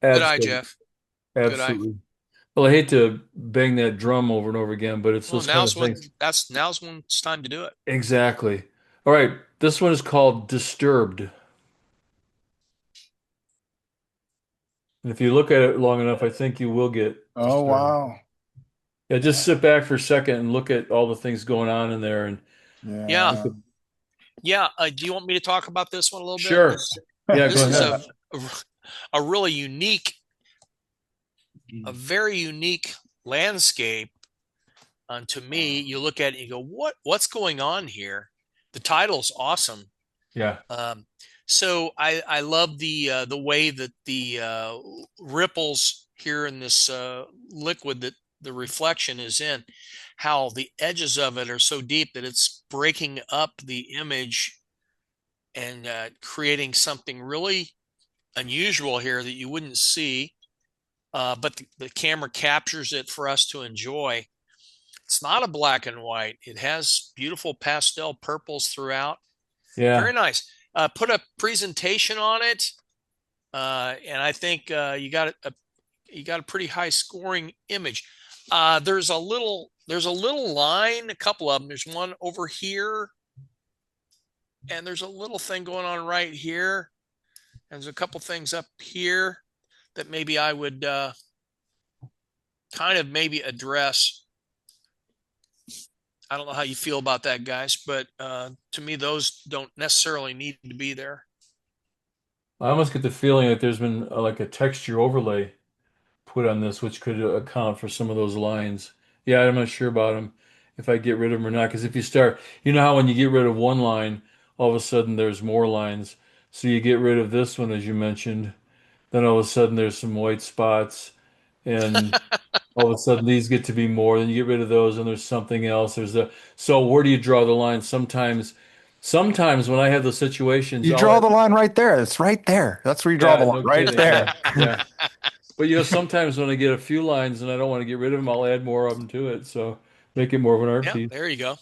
Good eye, Absolutely. Jeff. Good eye. Absolutely. Well, I hate to bang that drum over and over again, but it's Well, those kind of things. now's when it's time to do it. Exactly. All right. This one is called Disturbed. And if you look at it long enough, I think you will get Oh, disturbed. wow. Yeah, just sit back for a second and look at all the things going on in there. And Yeah. Yeah. Yeah. Do you want me to talk about this one a little bit? sure. Yeah, This go is ahead. a really unique, a very unique landscape. And to me, you look at it, you go, what's going on here? The title's awesome. Yeah. So I love the way that the ripples here in this liquid that the reflection is in, how the edges of it are so deep that it's breaking up the image and creating something really unusual here that you wouldn't see. But the camera captures it for us to enjoy. It's not a black and white. It has beautiful pastel purples throughout. Yeah. Very nice. Put a presentation on it, and I think you got a pretty high scoring image. There's a little line, a couple of them. There's one over here, and there's a little thing going on right here. And there's a couple things up here that maybe I would kind of maybe address. I don't know how you feel about that, guys, but to me, those don't necessarily need to be there. I almost get the feeling that there's been like a texture overlay put on this, which could account for some of those lines. Yeah, I'm not sure about them, if I get rid of them or not. Because if you start, you know how when you get rid of one line, all of a sudden there's more lines. So you get rid of this one, as you mentioned, then all of a sudden there's some white spots, and all of a sudden these get to be more. Then you get rid of those, and there's something else. So where do you draw the line? Sometimes when I have those situations, You draw the line right there. It's right there. That's where you draw the line, no right kidding. there. Yeah. But sometimes when I get a few lines and I don't want to get rid of them, I'll add more of them to it. So make it more of an art Yeah, piece. there you go.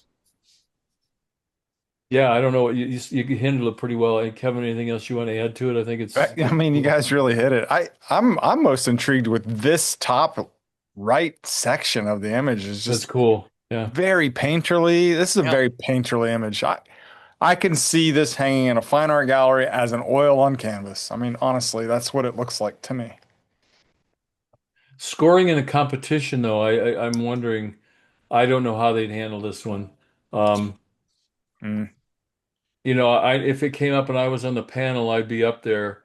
Yeah, I don't know what you handle it pretty well. Hey, Kevin, anything else you want to add to it? I think it's. I mean, you guys really hit it. I'm most intrigued with this top right section of the image. Is That's just cool. Yeah. very painterly. This is a Yeah. very painterly image. I can see this hanging in a fine art gallery as an oil on canvas. I mean, honestly, that's what it looks like to me. Scoring in a competition, though, I'm wondering. I don't know how they'd handle this one. Um, Mm. if it came up and I was on the panel, I'd be up there,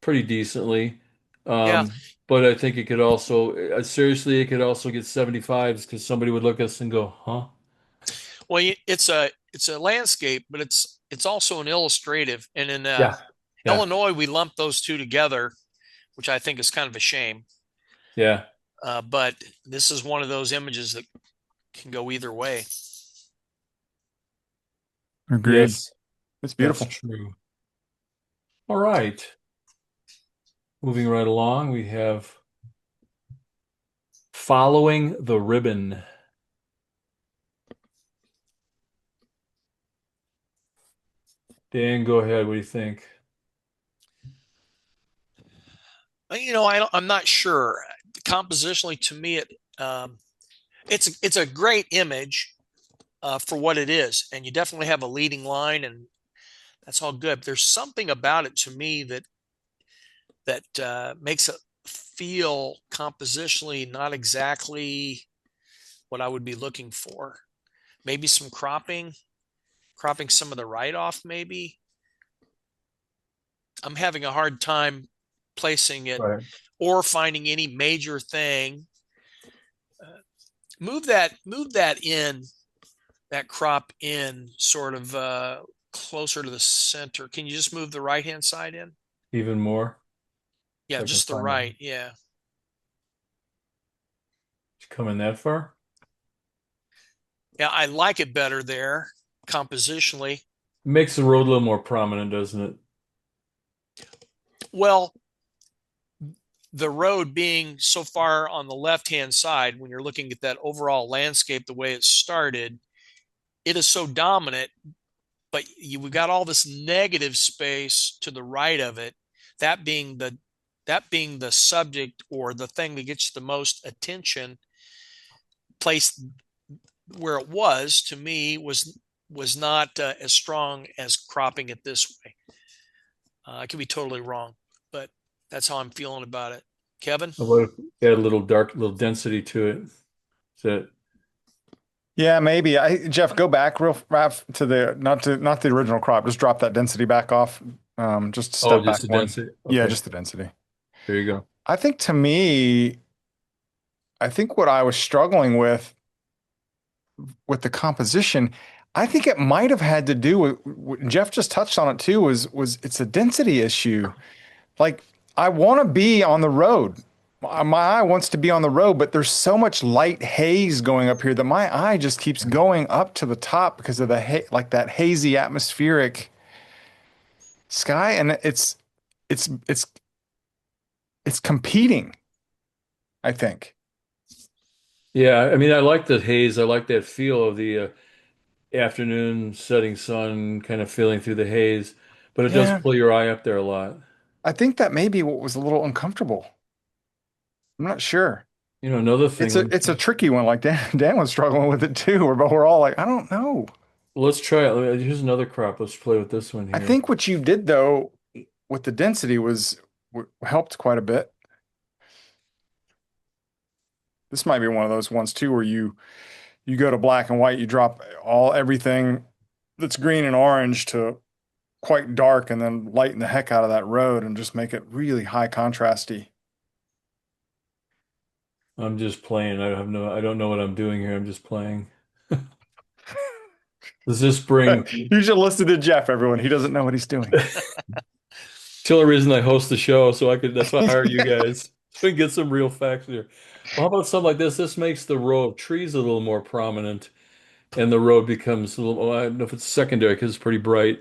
pretty decently. Yeah. But I think it could also, seriously, it could also get 75s because somebody would look at us and go, "Huh?" Well, it's a landscape, but it's also an illustrative. And in Yeah. Yeah. Illinois, we lump those two together, which I think is kind of a shame. Yeah. But this is one of those images that can go either way. Agreed. Yes, It's beautiful. that's true. All right. Moving right along, we have Following the Ribbon. Dan, go ahead. What do you think? I'm not sure. Compositionally, to me, it's a great image for what it is, and you definitely have a leading line, and that's all good. But there's something about it to me that makes it feel compositionally not exactly what I would be looking for. Maybe some cropping some of the write-off, maybe. I'm having a hard time placing it Right. or finding any major thing. move that crop in sort of closer to the center. Can you just move the right hand side in? Even more. Yeah, If I can just the find it. right. Yeah. Coming that far? Yeah, I like it better there compositionally. Makes the road a little more prominent, doesn't it? Well, the road being so far on the left hand side, when you're looking at that overall landscape, the way it started, it is so dominant, but we've got all this negative space to the right of it, that being the subject or the thing that gets the most attention. Placed where it was, to me, was not as strong as cropping it this way. I could be totally wrong, but that's how I'm feeling about it. Kevin? How about if we add a little dark, little density to it? Is that Yeah, maybe. Jeff, go back real fast to the not the original crop. Just drop that density back off. Just a oh, step back just the one. density? Yeah, Okay, just the density. there you go. I think to me, I think what I was struggling with the composition, I think it might have had to do with what Jeff just touched on it too, was it's a density issue. Like I want to be on the road. My eye wants to be on the road, but there's so much light haze going up here that my eye just keeps going up to the top because of like that hazy atmospheric sky, and it's it's it's competing, I think. Yeah, I mean, I like the haze. I like that feel of the afternoon setting sun kind of feeling through the haze, but it does Yeah, pull your eye up there a lot. I think that may be what was a little uncomfortable. I'm not sure. You know, another It's thing, a it's a tricky one. Like Dan was struggling with it too. But we're all like, I don't know. let's try it. Here's another crop. Let's play with this one I here. think what you did though with the density was helped quite a bit. This might be one of those ones too where you go to black and white, you drop everything that's green and orange to quite dark, and then lighten the heck out of that road and just make it really high contrasty. I'm just playing. I don't know what I'm doing here. I'm just playing. Does this bring You should listen to Jeff, everyone. He doesn't know what he's doing. It's the only reason I host the show, so that's why I hired you guys. So we can get some real facts here. Well, how about something like this? This makes the row of trees a little more prominent, and the road becomes a little, well, I don't know if it's secondary because it's pretty bright.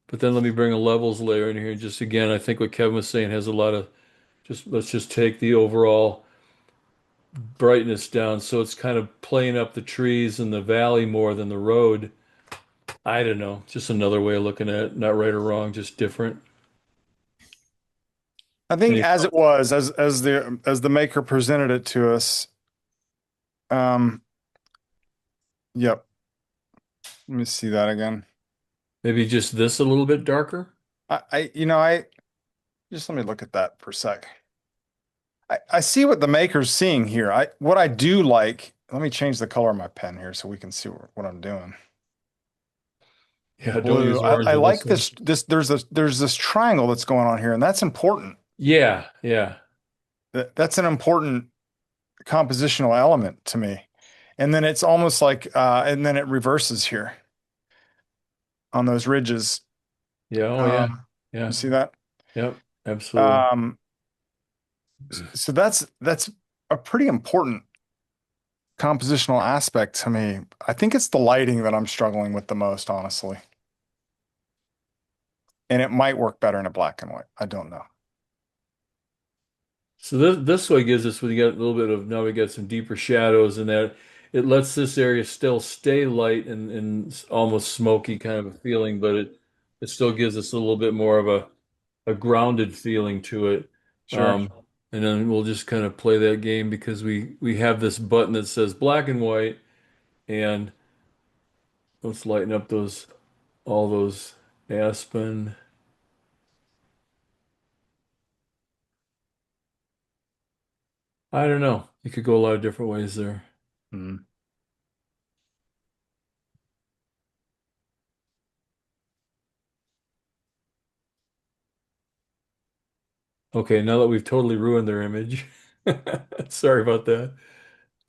But then let me bring a levels layer in here. Just again, I think what Kevin was saying has a lot of let's just take the overall brightness down so it's kind of playing up the trees and the valley more than the road. I don't know. Just another way of looking at it. Not right or wrong, just different. I think Any as it was, as the maker presented it to us, um, yep. Let me see that again. maybe just this a little bit darker? I just let me look at that for a sec. I see what the maker's seeing here. What I do like, let me change the color of my pen here so we can see what I'm doing. Yeah, don't Blue. use orange I in like this one. this there's this triangle that's going on here, and that's important. Yeah, yeah. That's an important compositional element to me. And then it's almost like and then it reverses here on those ridges. Yeah, oh yeah. Um, you Yeah. see that? Yep, absolutely. Um, so that's a pretty important compositional aspect to me. I think it's the lighting that I'm struggling with the most, honestly. And it might work better in a black and white. I don't know. So this way gives us we got a little bit of now we got some deeper shadows in that it lets this area still stay light and almost smoky kind of a feeling, but it still gives us a little bit more of a grounded feeling to it. Sure. Um, and then we'll just kind of play that game because we have this button that says black and white, and let's lighten up those all those aspen. I don't know. You could go a lot of different ways there. Hmm. Okay, now that we've totally ruined their image. Sorry about that.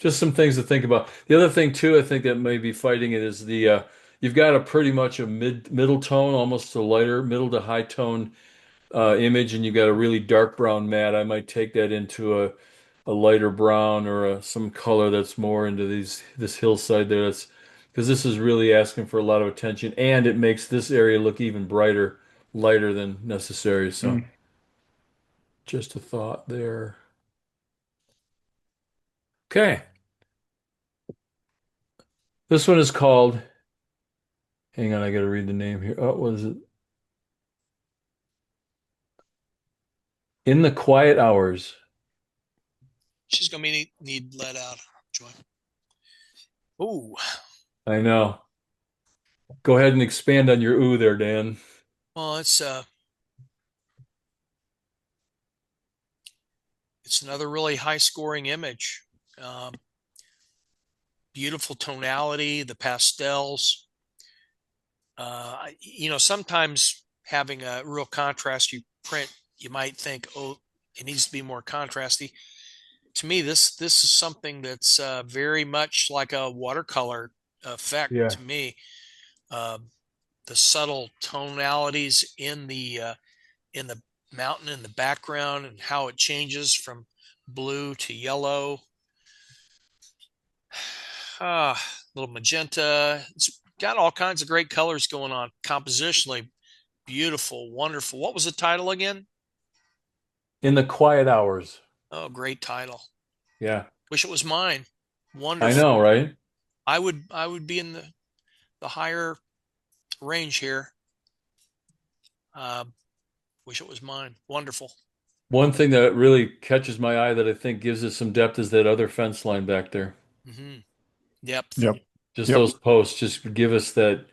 Just some things to think about. The other thing too, I think that may be fighting it is the you've got a pretty much a middle tone, almost a lighter middle to high tone image, and you've got a really dark brown mat. I might take that into a lighter brown or some color that's more into this hillside there. That's because this is really asking for a lot of attention, and it makes this area look even brighter, lighter than necessary. So Mm. just a thought there. Okay, this one is called. Hang on, I got to read the name here. Oh, what is it? In the Quiet Hours. She's gonna need let out. Joy. Ooh, I know. Go ahead and expand on your ooh there, Dan. well, it's another really high scoring image. Um, Beautiful tonality, the pastels. Sometimes having a real contrast you print, you might think, oh, it needs to be more contrasty. To me, this is something that's very much like a watercolor effect Yeah. to me. Uh, the subtle tonalities in the mountain in the background and how it changes from blue to yellow. Little magenta. It's got all kinds of great colors going on. Compositionally, beautiful, wonderful. What was the title again? In the Quiet Hours. Oh, great title. Yeah. Wish it was mine. I Wonderful. know, right? I would be in the higher range here. Uh, Wish it was mine. Wonderful. One thing that really catches my eye that I think gives us some depth is that other fence line back there. Hmm. Depth. Yep. Just Yep. those posts just give us that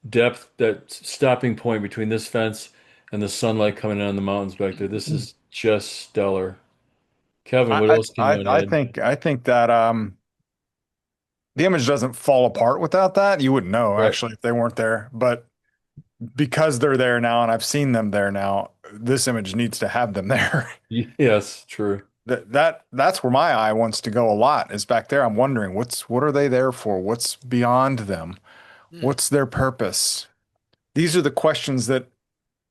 depth, that stopping point between this fence and the sunlight coming in on the mountains back there. This is just stellar. Kevin, what else can you want to add? I think that the image doesn't fall apart without that. You wouldn't know Right. actually if they weren't there, but because they're there now and I've seen them there now, this image needs to have them there. Yes, true. That's where my eye wants to go a lot is back there. I'm wondering what are they there for? What's beyond them? Hmm. What's their purpose? These are the questions that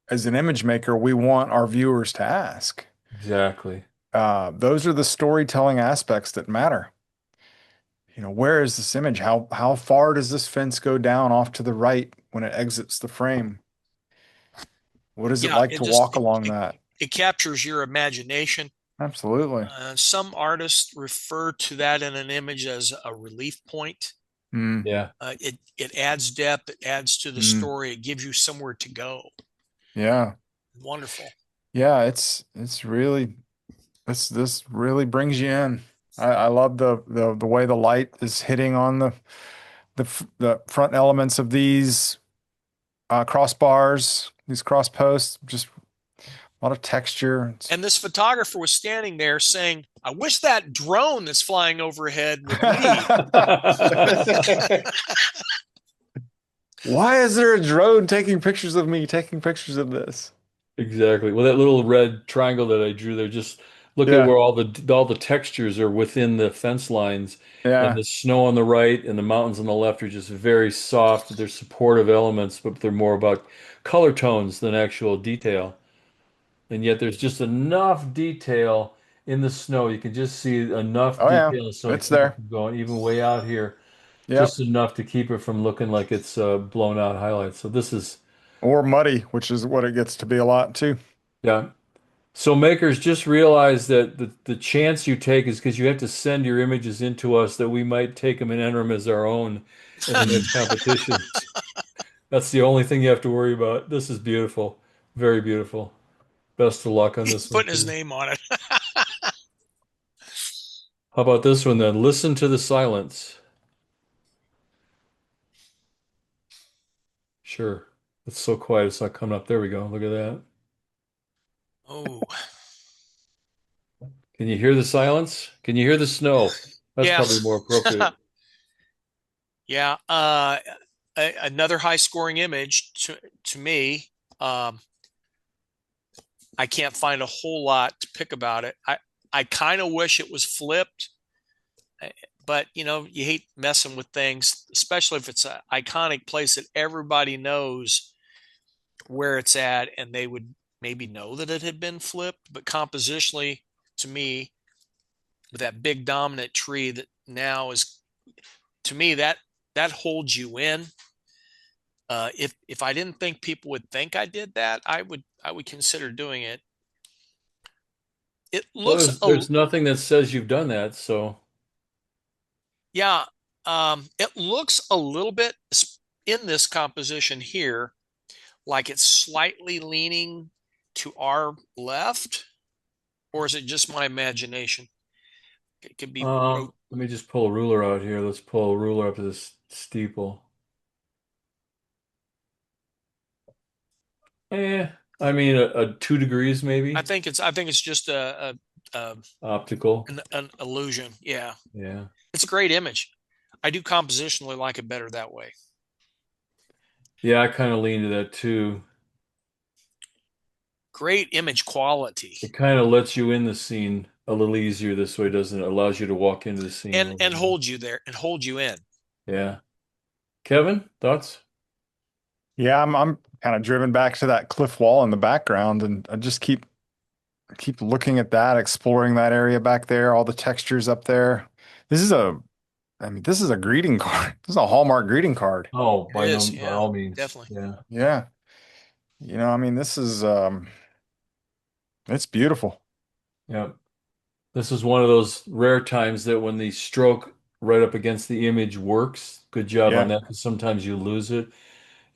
as an image maker we want our viewers to ask. Exactly. Those are the storytelling aspects that matter. You know, where is this image? How far does this fence go down off to the right when it exits the frame? What is it Yeah, like to walk along that? it captures your imagination. Absolutely. Some artists refer to that in an image as a relief point. Mm, Yeah. It adds depth. It adds to the mm, story. It gives you somewhere to go. yeah. Wonderful. Yeah, it's really this really brings you in. I love the way the light is hitting on the front elements of these crossbars, these cross posts, just a lot of texture. And this photographer was standing there saying, I wish that drone that's flying overhead would leave. Why is there a drone taking pictures of me taking pictures of this? Exactly. Well, that little red triangle that I drew there, just look at Yeah, where all the textures are within the fence lines, and yeah. the snow on the right and the mountains on the left are just very soft. They're supportive elements, but they're more about color tones than actual detail. And yet there's just enough detail in the snow. You can just see enough Oh yeah, detail in the snow to it's keep it there. from going even way out here, Yep. just enough to keep it from looking like it's blown out highlights. So this is, Or muddy, which is what it gets to be a lot too. yeah. So makers, just realize that the chance you take is because you have to send your images into us that we might take them and enter them as our own in the next competition. That's the only thing you have to worry about. This is beautiful. Very beautiful. Best of luck on He's this one, putting his too. name on it. How about this one then? Listen to the silence. Sure. It's so quiet. It's not coming up. There we go. Look at that. Oh, Can you hear the silence? Can you hear the snow? That's yeah. probably more appropriate. Yeah. Another high scoring image to me. Um, I can't find a whole lot to pick about it. I kind of wish it was flipped But you hate messing with things, especially if it's an iconic place that everybody knows where it's at, and they would maybe know that it had been flipped. But compositionally, to me, with that big dominant tree that now is, to me, that holds you in. If I didn't think people would think I did that, I would consider doing it. It Well, looks there's nothing that says you've done that, so yeah, it looks a little bit in this composition here like it's slightly leaning to our left, or is it just my imagination? It could be. let me just pull a ruler out here. Let's pull a ruler up to this steeple. Eh, I mean a 2 degrees I maybe. think it's just Optical. an illusion. Yeah, Yeah. it's a great image. I do compositionally like it better that way. Yeah, I kind of lean to that too. Great image quality, It kind of lets you in the scene a little easier this way, doesn't it? Allows you to walk into the scene a and little and bit more. hold you there and hold you in. Yeah. Kevin, thoughts? Yeah, I'm kind of driven back to that cliff wall in the background, and I just keep looking at that, exploring that area back there, all the textures up there. This is a, I mean, this is a greeting card. This is a Hallmark greeting card. Oh, It is, by yeah, all means. definitely. Yeah. Yeah. I mean, this is it's beautiful. Yeah. This is one of those rare times that when the stroke right up against the image works. Good job on Yeah. that, because sometimes you lose it.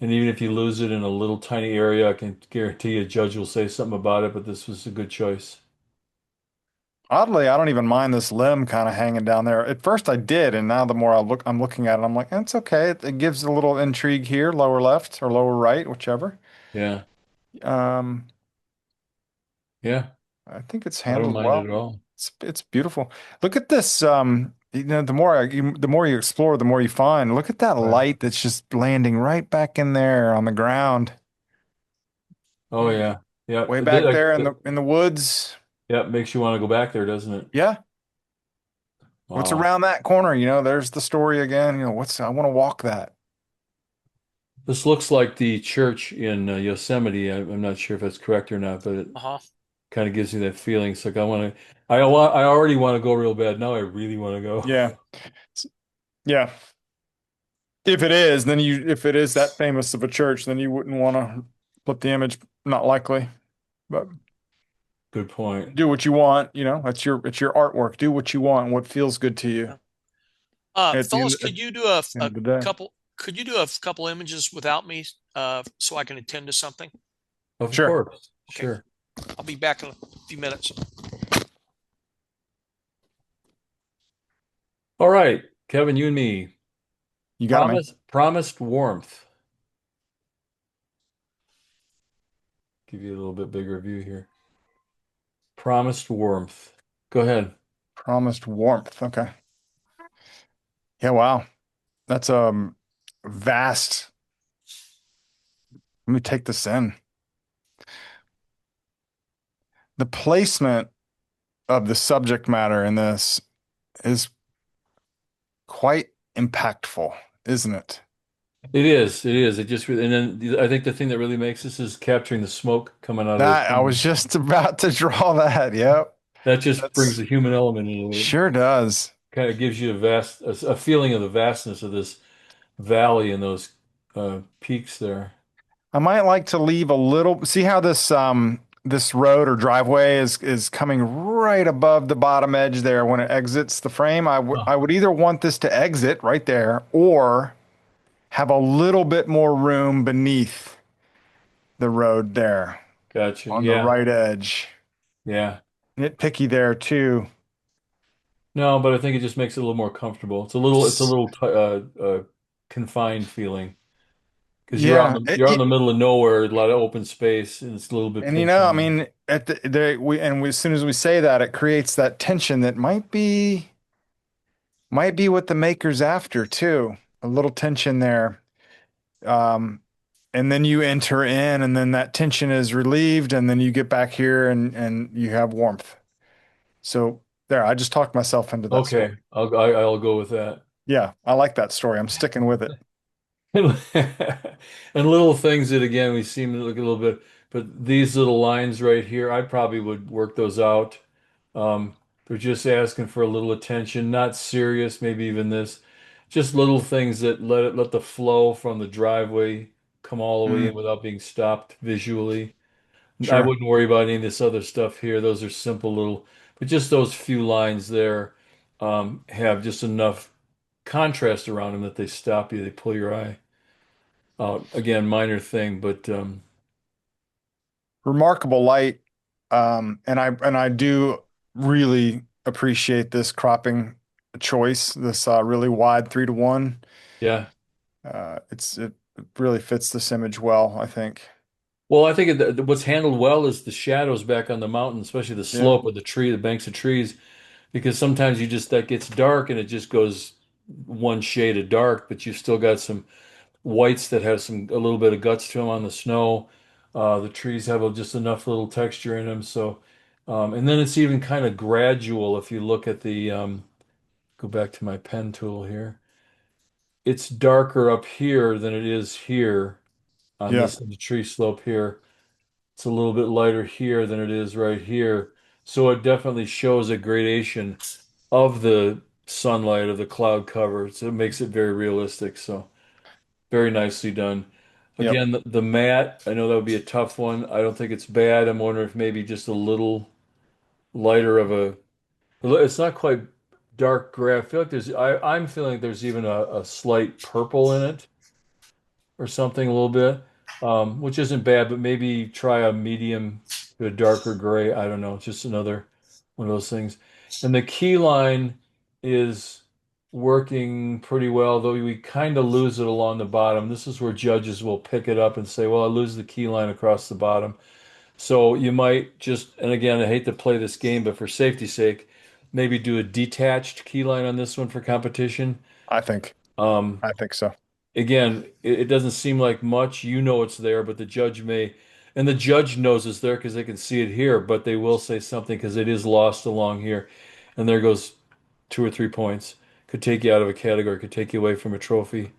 And even if you lose it in a little tiny area, I can guarantee a judge will say something about it, but this was a good choice. Oddly, I don't even mind this limb kind of hanging down there. At first I did, and now the more I'm looking at it, I'm like, it's okay. It gives a little intrigue here, lower left or lower right, whichever. Yeah. Um, Yeah. I think it's I don't handled mind it well. at all. It's beautiful. Look at this. The more you explore, the more you find. Look at that Right. light that's just landing right back in there on the ground, Oh yeah. Yeah. way back there in the woods. Yeah, makes you want to go back there, doesn't it? Yeah. What's Wow. around that corner? There's the story again. I want to walk that. This looks like the church in Yosemite. I'm not sure if that's correct or not, but it Uh-huh. kind of gives me that feeling. It's like I already want to go real bad. Now I really want to go. Yeah. Yeah. If it is that famous of a church, then you wouldn't want to put the image, not likely, but Good point. do what you want, it's your artwork. Do what you want, what feels good to you at the Fellas, end, could you do a, of the day. couple? Could you do a couple images without me, so I can attend to something? Of Sure. course. Okay. Sure. I'll be back in a few minutes. All right, Kevin, you and me. You got it, man. Promised warmth. Give you a little bit bigger view here. Promised warmth. Go ahead. Promised warmth. Okay. Yeah, wow. That's vast. Let me take this in. The placement of the subject matter in this is quite impactful, isn't it? It is. It is. It just and then I think the thing that really makes this is capturing the smoke coming out of the That I was chimney. just about to draw that. Yep. That just brings That's the human element into it. sure does. Kind of gives you a feeling of the vastness of this valley and those peaks there. I might like to leave a little, see how this road or driveway is coming right above the bottom edge there when it exits the frame. Oh, I would either want this to exit right there or have a little bit more room beneath the road there gotcha. on the Yeah. right edge. Yeah. Nitpicky there too. No, but I think it just makes it a little more comfortable. It's a little confined feeling because Yeah, you're out in the middle of nowhere, a lot of open space, and it's a little bit and I pinching. mean, at as soon as we say that, it creates that tension that might be what the maker's after too. A little tension there. Um, and then you enter in, and then that tension is relieved, and then you get back here and you have warmth. So There, I just talked myself into that story. Okay, I'll go with that. Yeah, I like that story. I'm sticking with it. And little things that again we seem to look a little bit, but these little lines right here, I probably would work those out. They're just asking for a little attention, not serious, maybe even this. Just little things that let the flow from the driveway come all the way in Mm, without being stopped visually. I sure. wouldn't worry about any of this other stuff here. Those are simple little, but just those few lines there have just enough contrast around them that they stop you, they pull your eye out. Again, minor thing, but Remarkable light. And I do really appreciate this cropping choice, this really wide 3-to-1. yeah. It really fits this image well, I think. Well, I think what's handled well is the shadows back on the mountain, especially the Yeah. slope of the tree, the banks of trees, because sometimes you just that gets dark and it just goes one shade of dark, but you've still got some whites that have some a little bit of guts to them on the snow. The trees have just enough little texture in them, so and then it's even kind of gradual if you look at the go back to my pen tool here. It's darker up here than it is here on Yeah. this the tree slope here. It's a little bit lighter here than it is right here. So it definitely shows a gradation of the sunlight of the cloud cover. So it makes it very realistic. So very nicely done. Yep. Again, the matte, I know that would be a tough one. I don't think it's bad. I'm wondering if maybe just a little lighter of a, it's not quite dark gray. I feel like I'm feeling like there's even a slight purple in it or something a little bit, which isn't bad, but maybe try a medium to a darker gray. I don't know. It's just another one of those things. And the key line is working pretty well, though we kind of lose it along the bottom. This is where judges will pick it up and say, well, I lose the key line across the bottom. So you might just, and again, I hate to play this game, but for safety's sake, maybe do a detached key line on this one for competition. I think. Um, I think so. Again, it doesn't seem like much. You know it's there, but the judge may, and the judge knows it's there because they can see it here, but they will say something because it is lost along here. And there goes 2 or 3 points. Could take you out of a category, could take you away from a trophy,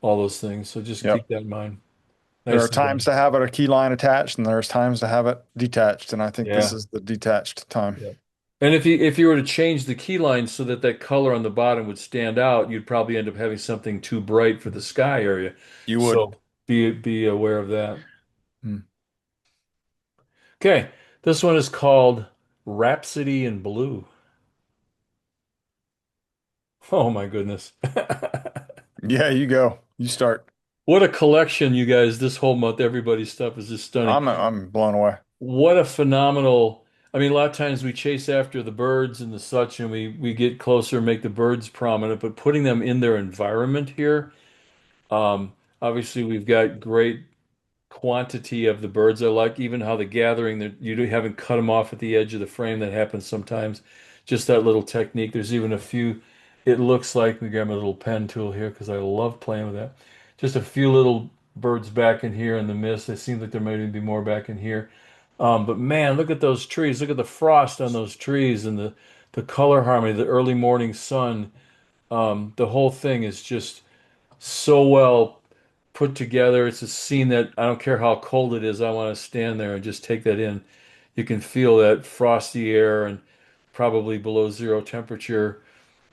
all those things. So just Yep. keep that in mind. There are Nicely times done. to have it a key line attached, and there's times to have it detached. And I think this Yeah. is the detached time. Yeah. And if you were to change the key line so that that color on the bottom would stand out, you'd probably end up having something too bright for the sky area. You would. So be aware of that. Hmm. Okay, this one is called Rhapsody in Blue. Oh my goodness. Yeah, you go. You start. What a collection, you guys. This whole month, everybody's stuff is just stunning. I'm blown away. What a phenomenal. I mean, a lot of times we chase after the birds and the such, and we get closer and make the birds prominent, but putting them in their environment here, obviously we've got great quantity of the birds. I like even how the gathering that haven't cut them off at the edge of the frame. That happens sometimes. Just that little technique. There's even a few. It looks like, let me grab my little pen tool here because I love playing with that. Just a few little birds back in here in the mist. It seems like there might even be more back in here. But man, look at those trees. Look at the frost on those trees and the color harmony, the early morning sun. The whole thing is just so well put together. It's a scene that I don't care how cold it is, I want to stand there and just take that in. You can feel that frosty air and probably below zero temperature.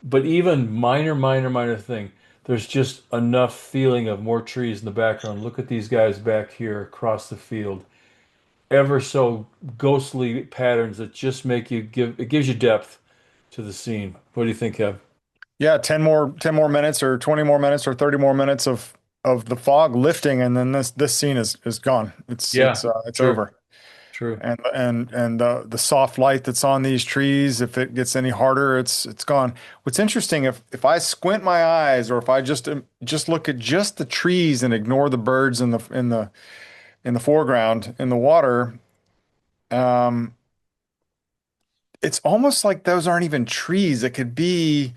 But even minor thing, there's just enough feeling of more trees in the background. Look at these guys back here across the field. Ever so ghostly patterns that just make you it gives you depth to the scene. What do you think, Kev? Yeah, 10 more minutes or 20 more minutes or 30 more minutes of the fog lifting, and then this scene is gone. Yeah, It's true, over. true. And the soft light that's on these trees, if it gets any harder, it's gone. What's interesting, if I squint my eyes, or if I just look at just the trees and ignore the birds in the foreground in the water, um, it's almost like those aren't even trees. It could be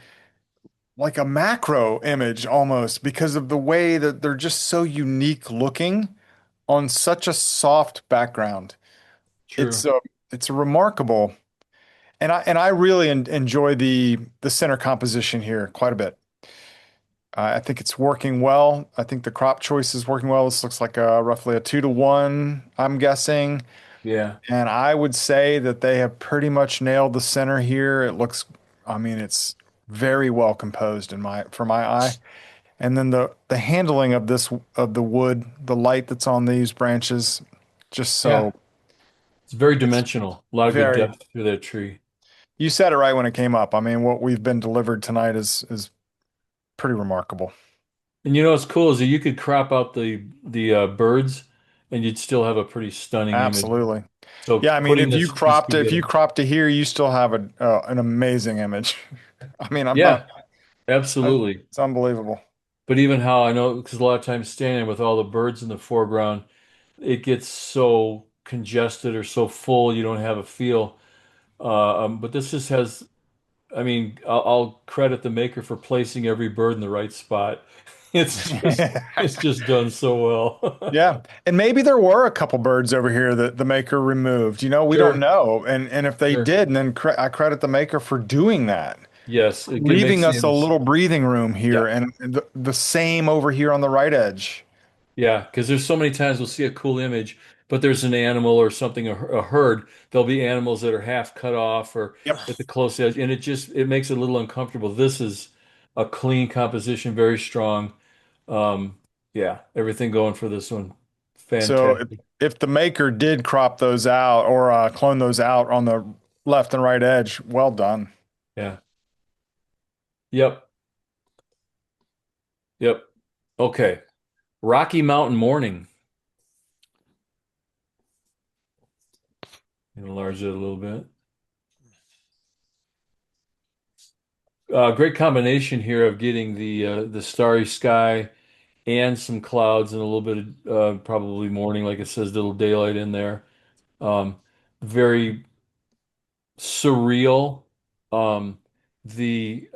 like a macro image almost, because of the way that they're just so unique looking on such a soft background. True. It's a remarkable. And I really enjoy the center composition here quite a bit. I think it's working well. I think the crop choice is working well. This looks like roughly a 2-to-1, I'm guessing. Yeah. And I would say that they have pretty much nailed the center here. It looks, I mean, it's very well composed for my eye. And then the handling of the wood, the light that's on these branches, just Yeah. so It's very it's dimensional. A lot of good very. depth through that tree. You said it right when it came up. I mean, what we've been delivered tonight is pretty remarkable. And you know what's cool is that you could crop out the birds and you'd still have a pretty stunning image. Absolutely. So Yeah, I mean, putting this piece if you together. crop to here, you still have an amazing image. I mean, I'm Yeah, not. absolutely. It's unbelievable. But even how I know, because a lot of times standing with all the birds in the foreground, it gets so congested or so full you don't have a feel. But this just has, I mean, I'll credit the maker for placing every bird in the right spot. It's just done so Yeah, well. and maybe there were a couple birds over here that the maker removed. We don't Sure, know. And if they sure. did, then I credit the maker for doing that, Yes, it leaving makes the us a image. little breathing room here, Yeah. and the same over here on the right edge. Yeah, because there's so many times we'll see a cool image, but there's an animal or something, a herd. There'll be animals that are half cut off or Yep. at the close edge, and it makes it a little uncomfortable. This is a clean composition, very strong. Um, yeah, everything going for this one. So Fantastic. if the maker did crop those out or clone those out on the left and right edge, well done. Yeah. Yep. Yep. Okay. Rocky Mountain Morning. Enlarge it a little bit. Great combination here of getting the starry sky and some clouds and a little bit of probably morning, like it says, little daylight in there. Um, Very surreal. Um, the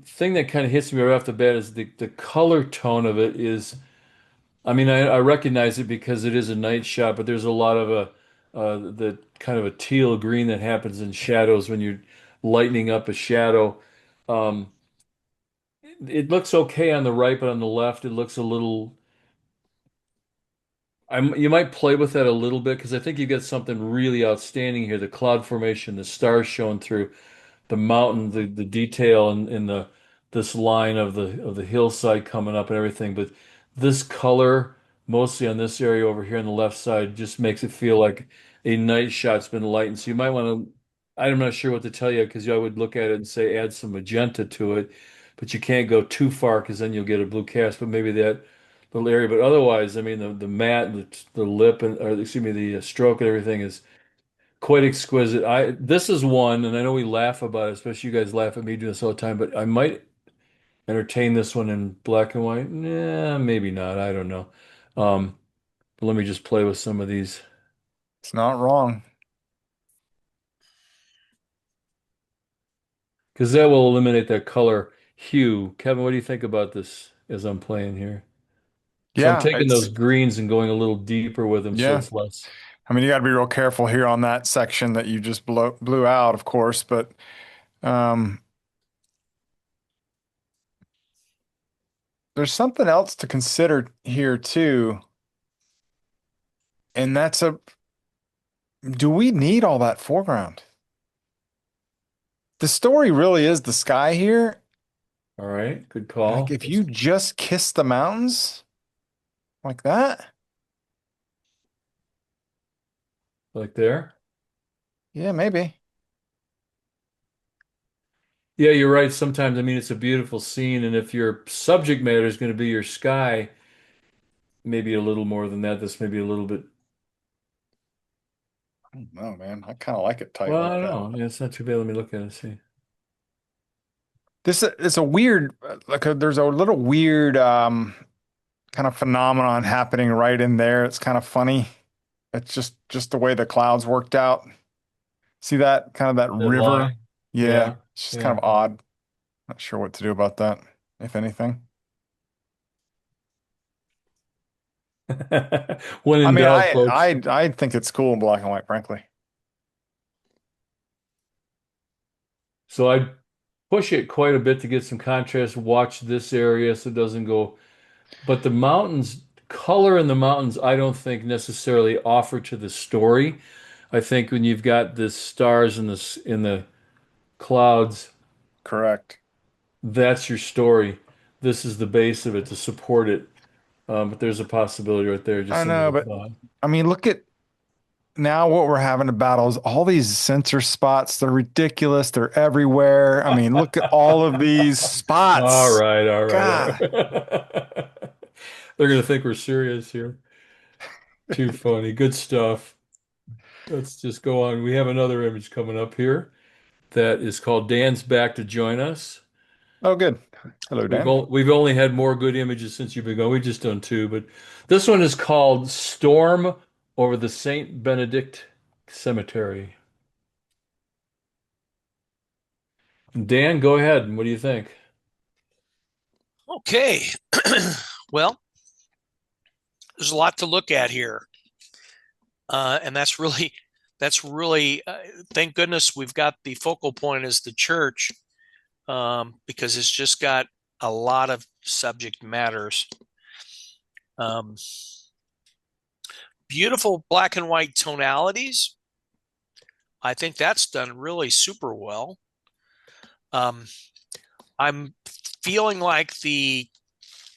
thing that kind of hits me right off the bat is the color tone of it is. I mean, I recognize it because it is a night shot, but there's a lot of the kind of a teal green that happens in shadows when you're lightening up a shadow. Um, it looks okay on the right, but on the left, it looks a little. You might play with that a little bit because I think you get something really outstanding here. The cloud formation, the stars showing through, the mountain, the detail in the this line of the hillside coming up and everything. But this color, mostly on this area over here on the left side, just makes it feel like a night shot's been lightened. So you might want to. I'm not sure what to tell you because I would look at it and say add some magenta to it, but you can't go too far because then you'll get a blue cast. But maybe that little area. But otherwise, I mean the matte, the lip, and or excuse me, the stroke and everything is quite exquisite. This is one, and I know we laugh about it, especially you guys laugh at me doing this all the time, but I might entertain this one in black and white. Nah, maybe not. I don't know. Um, but let me just play with some of these It's not wrong. because that will eliminate that color hue. Kevin, what do you think about this as I'm playing here? So I'm Yeah, taking those greens and going a little deeper with them so yeah. it's less. I mean, you got to be real careful here on that section that you just blew out, of course, but um, there's something else to consider here too, and do we need all that foreground? The story really is the sky here. All right, good Like call. if you just kiss the mountains like that, Like there. yeah, maybe. Yeah, you're right. Sometimes, I mean, it's a beautiful scene, and if your subject matter is going to be your sky, maybe a little more than that. This may be a little bit. I don't know, man. I kind of like it tight Well, I like don't that. know. Yeah, it's not too bad. Let me look at it. See. This it's a weird, there's a little weird kind of phenomenon happening right in there. It's kind of funny. It's just the way the clouds worked out. See that kind of that That river? line. Yeah, Yeah, it's just kind yeah. of odd. Not sure what to do about that, if anything. When I in mean, doubt, folks. I think it's cool in black and white, frankly. So I push it quite a bit to get some contrast. Watch this area so it doesn't go. But the mountains, color in the mountains, I don't think necessarily offer to the story. I think when you've got the stars in the clouds, Correct. that's your story. This is the base of it to support it. But there's a possibility right there, I just know, another but thought. I mean, look at now what we're having to battle is all these sensor spots. They're ridiculous. They're everywhere. I mean, look at all of these All spots. right, all right, all God. right. They're gonna think we're serious here. Too funny. Good stuff. Let's just go on. We have another image coming up here that is called Dan's back to join us. Oh, good. Hello, Dan. We've only had more good images since you've been going. We've just done two, but this one is called Storm over the Saint Benedict Cemetery. Dan, go ahead. What do you think? Okay. Well, there's a lot to look at here. And thank goodness we've got the focal point as the church, because it's just got a lot of subject matters. Um, Beautiful black and white tonalities. I think that's done really super well. Um, I'm feeling like the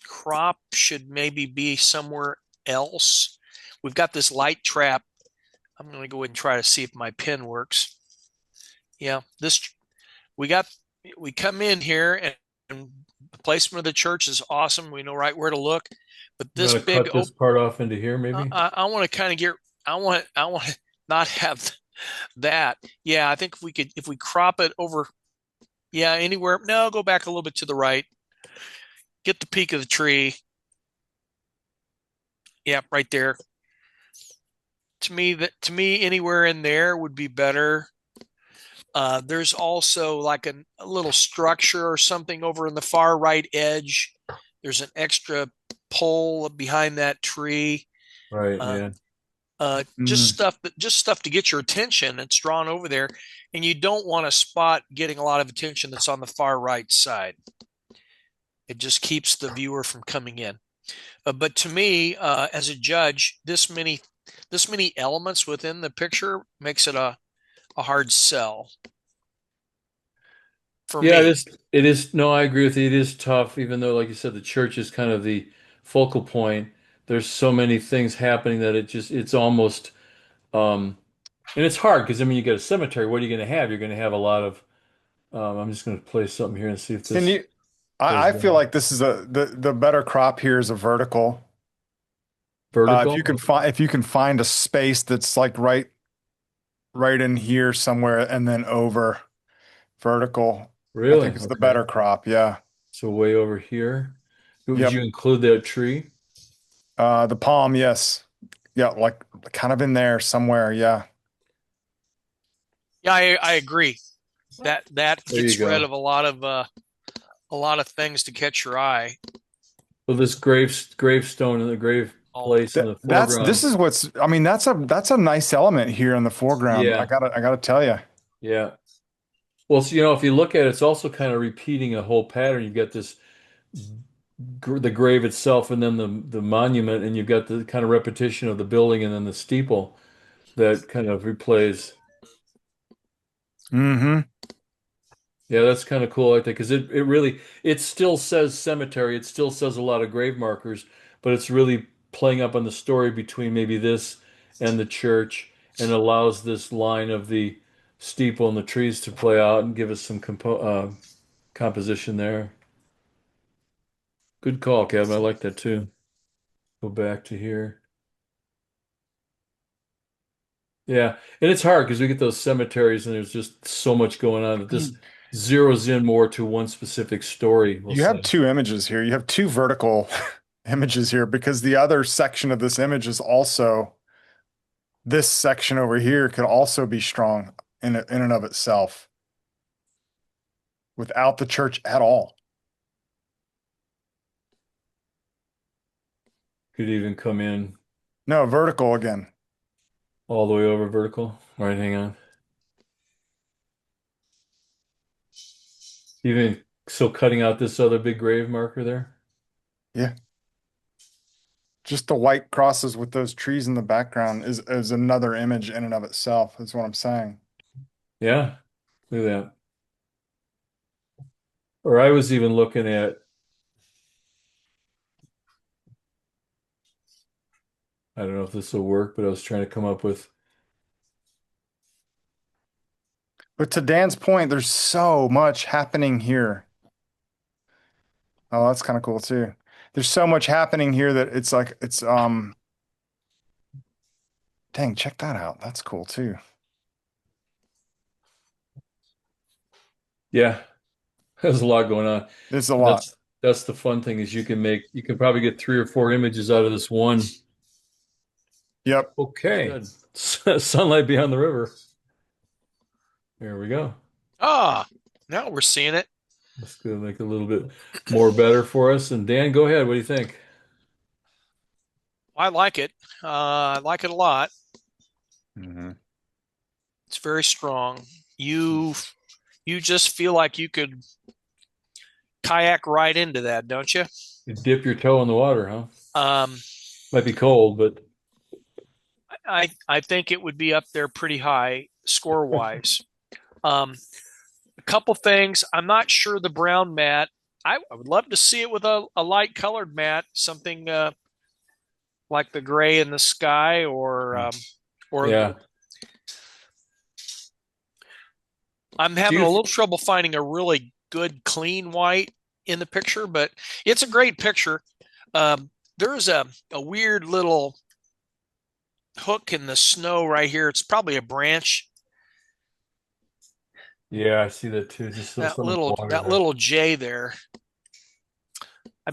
crop should maybe be somewhere else. We've got this light trap. I'm going to go ahead and try to see if my pen works. Yeah, we come in here and the placement of the church is awesome. We know right where to look. But You this want to big cut this part off into here, maybe? I want to kind of get I want to not have that. Yeah, I think if we crop it over, yeah, anywhere. No, go back a little bit to the right. Get the peak of the tree. Yeah, right there. To me, anywhere in there would be better. There's also like a little structure or something over in the far right edge. There's an extra pole behind that tree. Right, Uh, yeah. just stuff to get your attention. It's drawn over there, and you don't want a spot getting a lot of attention that's on the far right side. It just keeps the viewer from coming in. But to me, as a judge, this many elements within the picture makes it a hard sell for Yeah, me. it is. No, I agree with you. It is tough, even though, like you said, the church is kind of the focal point. There's so many things happening that it's almost, and it's hard because I mean, you got a cemetery. What are you going to have? You're going to have a lot of, I'm just going to play something here and see if Can this you? plays I feel well. like this is the better crop here is a vertical. If you Vertical? can find a space that's like right in here somewhere and then over vertical, I Really? think it's the Okay. better crop. Yeah. So way over here. Would Yep. you include that tree? The palm, yes. Yeah, like kind of in there somewhere. Yeah. Yeah, I agree. That There you gets rid go. of a lot of things to catch your eye. So this gravestone in the grave Oh, place in the That's this foreground. is what's I mean that's a nice element here in the foreground. Yeah, I gotta tell you. yeah. Well, so, if you look at it, it's also kind of repeating a whole pattern. You've got this the grave itself, and then the monument, and you've got the kind of repetition of the building, and then the steeple that kind of replays. Mm-hmm. Yeah, that's kind of cool, I think, because it really it still says cemetery. It still says a lot of grave markers, but it's really playing up on the story between maybe this and the church, and allows this line of the steeple and the trees to play out and give us some composition there. Good call, Kevin. I like that too. Go back to here. Yeah, and it's hard because we get those cemeteries and there's just so much going on that this zeroes in more to one specific story, we'll You have say. two images here. You have two vertical images here because the other section of this image is also this section over here could also be strong in and of itself without the church at all. Could even come in No, vertical again. all the way over vertical. All right, hang on. Even so, cutting out this other big grave marker there. Yeah. Just the white crosses with those trees in the background is another image in and of itself, is what I'm saying. Yeah, look at that. Or I was even looking at, I don't know if this will work, but I was trying to come up with, But to Dan's point, there's so much happening here. Oh, that's kind of cool too. There's so much happening here that it's like dang, check that out. That's cool too. yeah, there's a lot going on. There's a And lot. that's the fun thing is you can probably get 3 or 4 images out of this one. Yep. Okay. Good. Sunlight beyond the river. There we go. Ah, now we're seeing it. That's gonna make it a little bit more better for us. And Dan, go ahead. What do you think? I like it. I like it a lot. Mhm. It's very strong. You you just feel like you could kayak right into that, don't you? You dip your toe in the water, huh? Um, Might be cold, but I think it would be up there pretty high score wise. A couple things. I'm not sure the brown mat. I would love to see it with a light colored mat, something like the gray in the sky, or yeah. I'm Do having you a little trouble finding a really good clean white in the picture, but it's a great picture. There's a weird little hook in the snow right here. It's probably a branch. Yeah, I see that too. Just That some of the little water that there. little J there.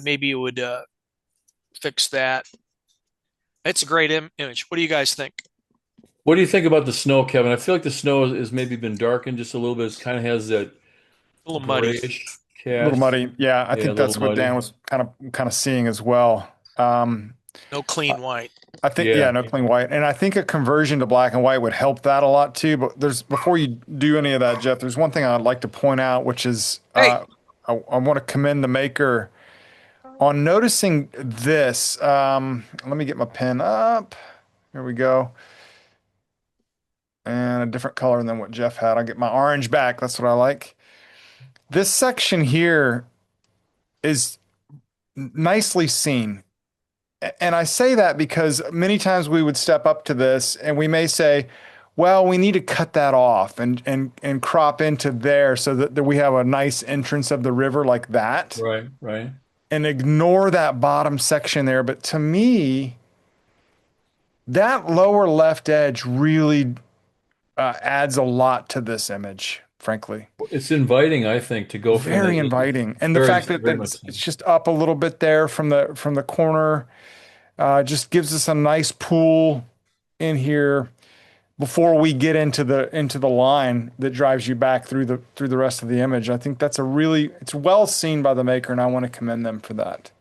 Maybe it would fix that. It's a great image. What do you guys think? What do you think about the snow, Kevin? I feel like the snow has maybe been darkened just a little bit. It kind of has that A little muddy. grayish A little cast. muddy. Yeah, I Yeah, a think little that's what Dan muddy. was kind of seeing as well. No I clean white. I think, yeah, Yeah. no clean white. And I think a conversion to black and white would help that a lot too. But before you do any of that, Jeff, there's one thing I'd like to point out, which is Hey, I want to commend the maker on noticing this. Let me get my pen up. Here we go. And a different color than what Jeff had. I'll get my orange back. That's what I like. This section here is nicely seen. And I say that because many times we would step up to this and we may say, well, we need to cut that off and crop into there so that we have a nice entrance of the river like that Right, right. and ignore that bottom section there. But to me, that lower left edge really adds a lot to this image, frankly. It's inviting, I think, to go from Very that. inviting. And the Very, fact that very much it's so. just up a little bit there from the corner just gives us a nice pool in here before we get into the line that drives you back through the rest of the image. I think that's it's well seen by the maker, and I want to commend them for that.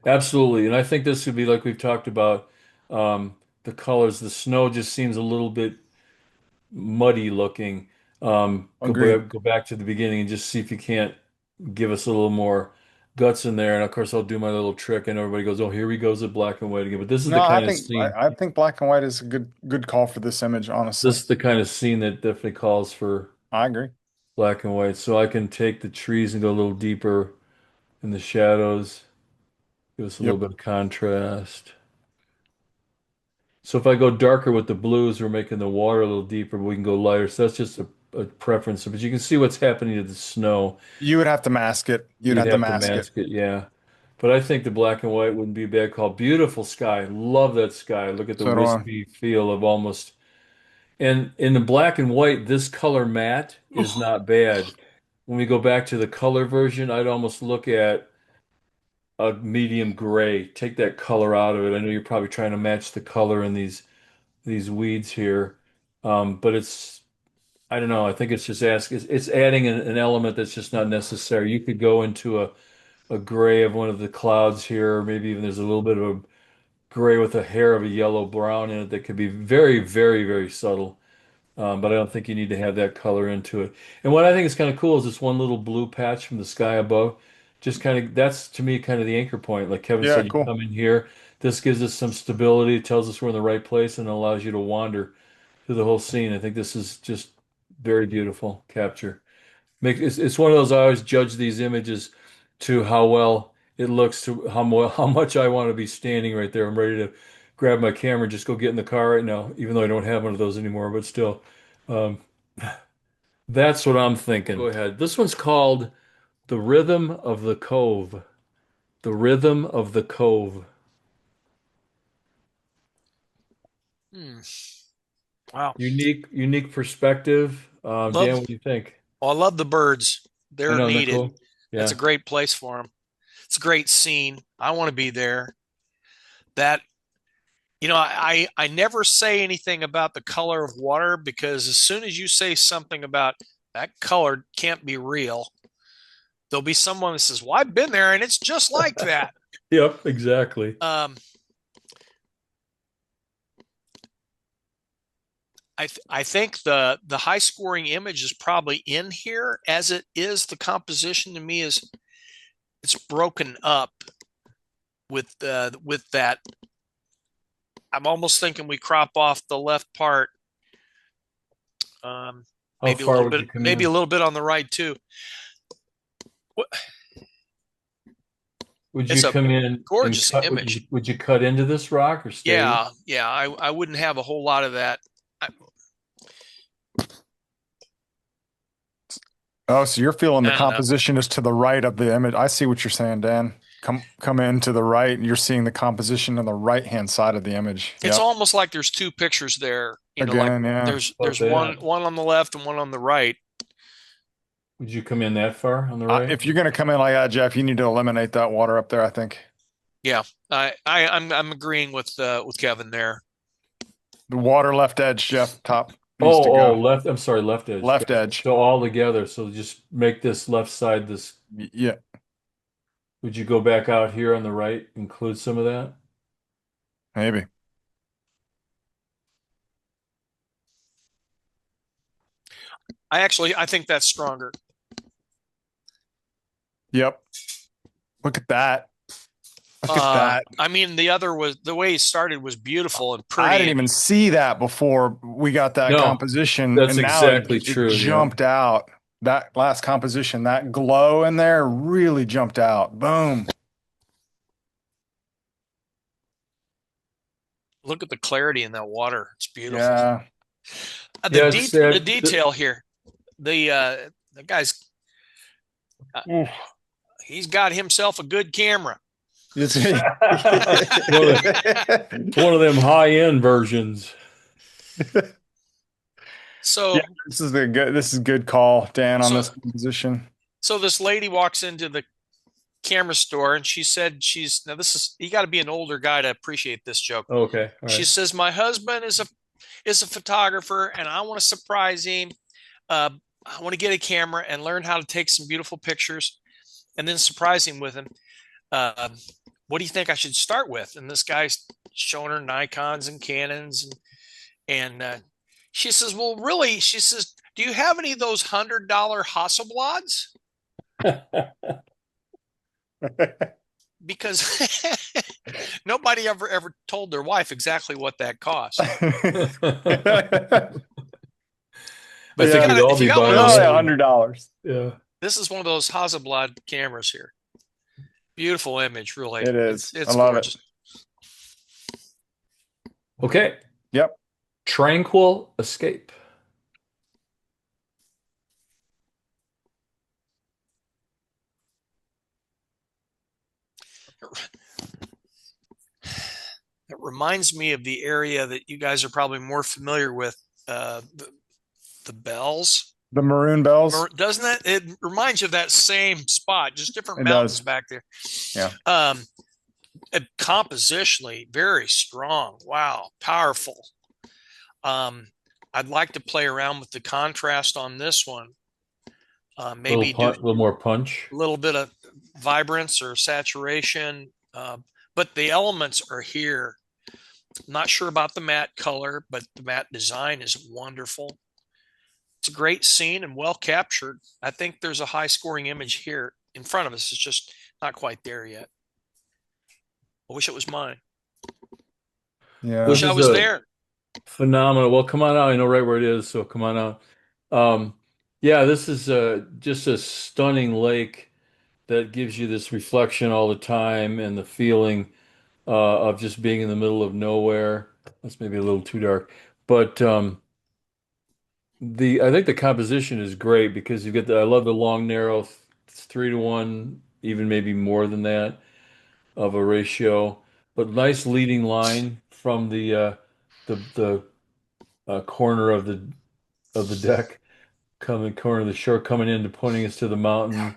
Absolutely. And I think this would be like we've talked about the colors. The snow just seems a little bit muddy looking. Agreed. Go back to the beginning and just see if you can't give us a little more guts in there. And of course, I'll do my little trick, and everybody goes, "Oh, here he goes at black and white again." But this is No, the I kind of think scene. I think black and white is a good call for this image, honestly. This is the kind of scene that definitely calls for I agree. black and white. So I can take the trees and go a little deeper in the shadows, give us a little Yep. bit of contrast. So if I go darker with the blues, we're making the water a little deeper, but we can go lighter. So that's just a preference. But you can see what's happening to the snow. You would have to mask it. You'd You'd have to have to mask it. mask it, yeah. But I think the black and white wouldn't be a bad call. Beautiful sky. Love that sky. Look at the So do I. wispy feel of almost. And in the black and white, this color matte is not bad. When we go back to the color version, I'd almost look at a medium gray. Take that color out of it. I know you're probably trying to match the color in these weeds here. But I don't know. I think it's just it's adding an element that's just not necessary. You could go into a gray of one of the clouds here, or maybe even there's a little bit of a gray with a hair of a yellow brown in it that could be very, very, very subtle. but I don't think you need to have that color into it. And what I think is kind of cool is this one little blue patch from the sky above. Just kind of, that's to me kind of the anchor point. Like Kevin Yeah, said, you cool. come in here, this gives us some stability, tells us we're in the right place, and allows you to wander through the whole scene. I think this is just very beautiful capture. It's one of those, I always judge these images to how well it looks, to how much I want to be standing right there. I'm ready to grab my camera and just go get in the car right now, even though I don't have one of those anymore, but still. Um, that's what I'm thinking. Go ahead. This one's called The Rhythm of the Cove. The Rhythm of the Cove. Hmm. Wow. Unique perspective. Dan, Love. what do you think? Well, I love the birds. I They're know, they're needed. cool. That's a Yeah. great place for them. It's a great scene. I want to be there. That, I never say anything about the color of water, because as soon as you say something about that color can't be real, there'll be someone that says, "Well, I've been there and it's just like that." Yep, exactly. I think the high scoring image is probably in here, as it is the composition to me is it's broken up with that. I'm almost thinking we crop off the left part. How Maybe a far little would bit, you come maybe in? a little bit on the right too. Would It's you a come in and gorgeous cut? image. Would you cut into this rock or stay? Yeah. I wouldn't have a whole lot of that. Oh, so you're feeling the I don't know. composition is to the right of the image. I see what you're saying, Dan. Come in to the right, and you're seeing the composition on the right-hand side of the image. It's Yep. almost like there's two pictures there. Like Again, yeah. there's that? one on the left and one on the right. Would you come in that far on the right? If you're going to come in like that, Jeff, you need to eliminate that water up there, I think. Yeah, I'm agreeing with Kevin there. The water left edge, Jeff, top needs to Oh, go. left. I'm sorry, left edge. Left Gotcha. edge. So all together. So just make this left side this. Yeah, Would you go back out here on the right, include some of that? maybe. I think that's stronger. Yep. Look at that. Look at that. I mean, the other was the way he started was beautiful and pretty. I didn't even see that before we got that No, composition. that's And now exactly it true, yeah. jumped out. That last composition, that glow in there really jumped out. Boom. Look at the clarity in that water. It's beautiful. Yeah. The detail here. The guy's he's got himself a good camera. One of them high-end versions. So Yeah, this is good call, Dan, on this composition. So this lady walks into the camera store and she said you got to be an older guy to appreciate this joke. Okay. All She right. says, "My husband is a photographer and I want to surprise him. I want to get a camera and learn how to take some beautiful pictures and then surprise him with them. What do you think I should start with?" And this guy's showing her Nikons and Canons and she says, "Well, really," she says, "do you have any of those $100 Hasselblads?" Because nobody ever told their wife exactly what that cost. I think we'd all be buying $100. Yeah. This is one of those Hasselblad cameras here. Beautiful image, really. It is. It's I love gorgeous. it. Okay. Yep. Tranquil Escape. It reminds me of the area that you guys are probably more familiar with, the Bells. The maroon bells. Doesn't that? It reminds you of that same spot, just different It mountains does. back there. Yeah. Compositionally, very strong. Wow, powerful. I'd like to play around with the contrast on this one. Maybe A little more punch. a little bit of vibrance or saturation, but the elements are here. I'm not sure about the matte color, but the matte design is wonderful. it's a great scene and well captured. I think there's a high scoring image here in front of us. It's just not quite there yet. I wish it was mine. Yeah. Wish This I is was a there. phenomenal. Well, come on out. I know right where it is, so come on out. Yeah, this is just a stunning lake that gives you this reflection all the time and the feeling of just being in the middle of nowhere. That's maybe a little too dark, but the I think the composition is great because you get I love the long narrow 3-to-1, even maybe more than that of a ratio, but nice leading line from the corner of the deck, coming corner of the shore, coming in to pointing us to the mountain.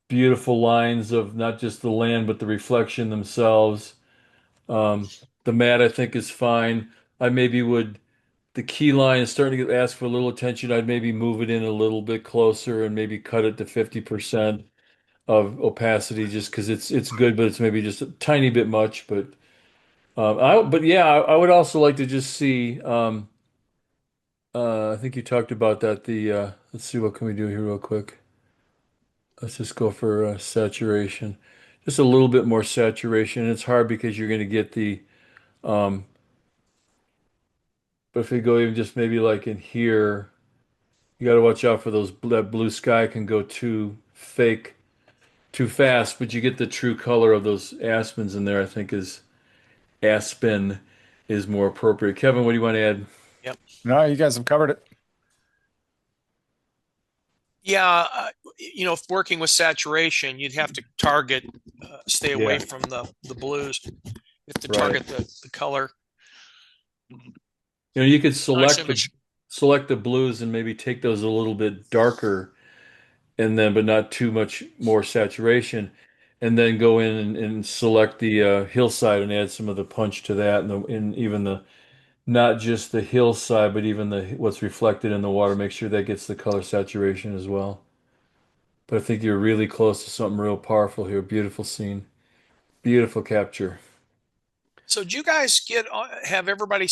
Beautiful lines of not just the land but the reflection themselves. Um, the mat I think is fine. I maybe would the key line is starting to ask for a little attention. I'd maybe move it in a little bit closer and maybe cut it to 50% of opacity just because it's good, but it's maybe just a tiny bit much. But yeah, I would also like to just see. I think you talked about that. Let's see, what can we do here real quick? Let's just go for saturation, just a little bit more saturation. And it's hard because you're going to get um, but if we go even just maybe like in here, you got to watch out for that blue sky can go too fake, too fast, but you get the true color of those aspens in there. I think is aspen is more appropriate. Kevin, what do you want to add? Yep. No, you guys have covered it. Yeah, if working with saturation, you'd have to target, stay away Yeah. from the blues. You have to Right. target the color. You could Nice select image. the blues and maybe take those a little bit darker, and then but not too much more saturation, and then go in and select the hillside and add some of the punch to that, and even the not just the hillside, but even the what's reflected in the water. Make sure that gets the color saturation as well. But I think you're really close to something real powerful here. Beautiful scene, beautiful capture. So, did you guys have everybody?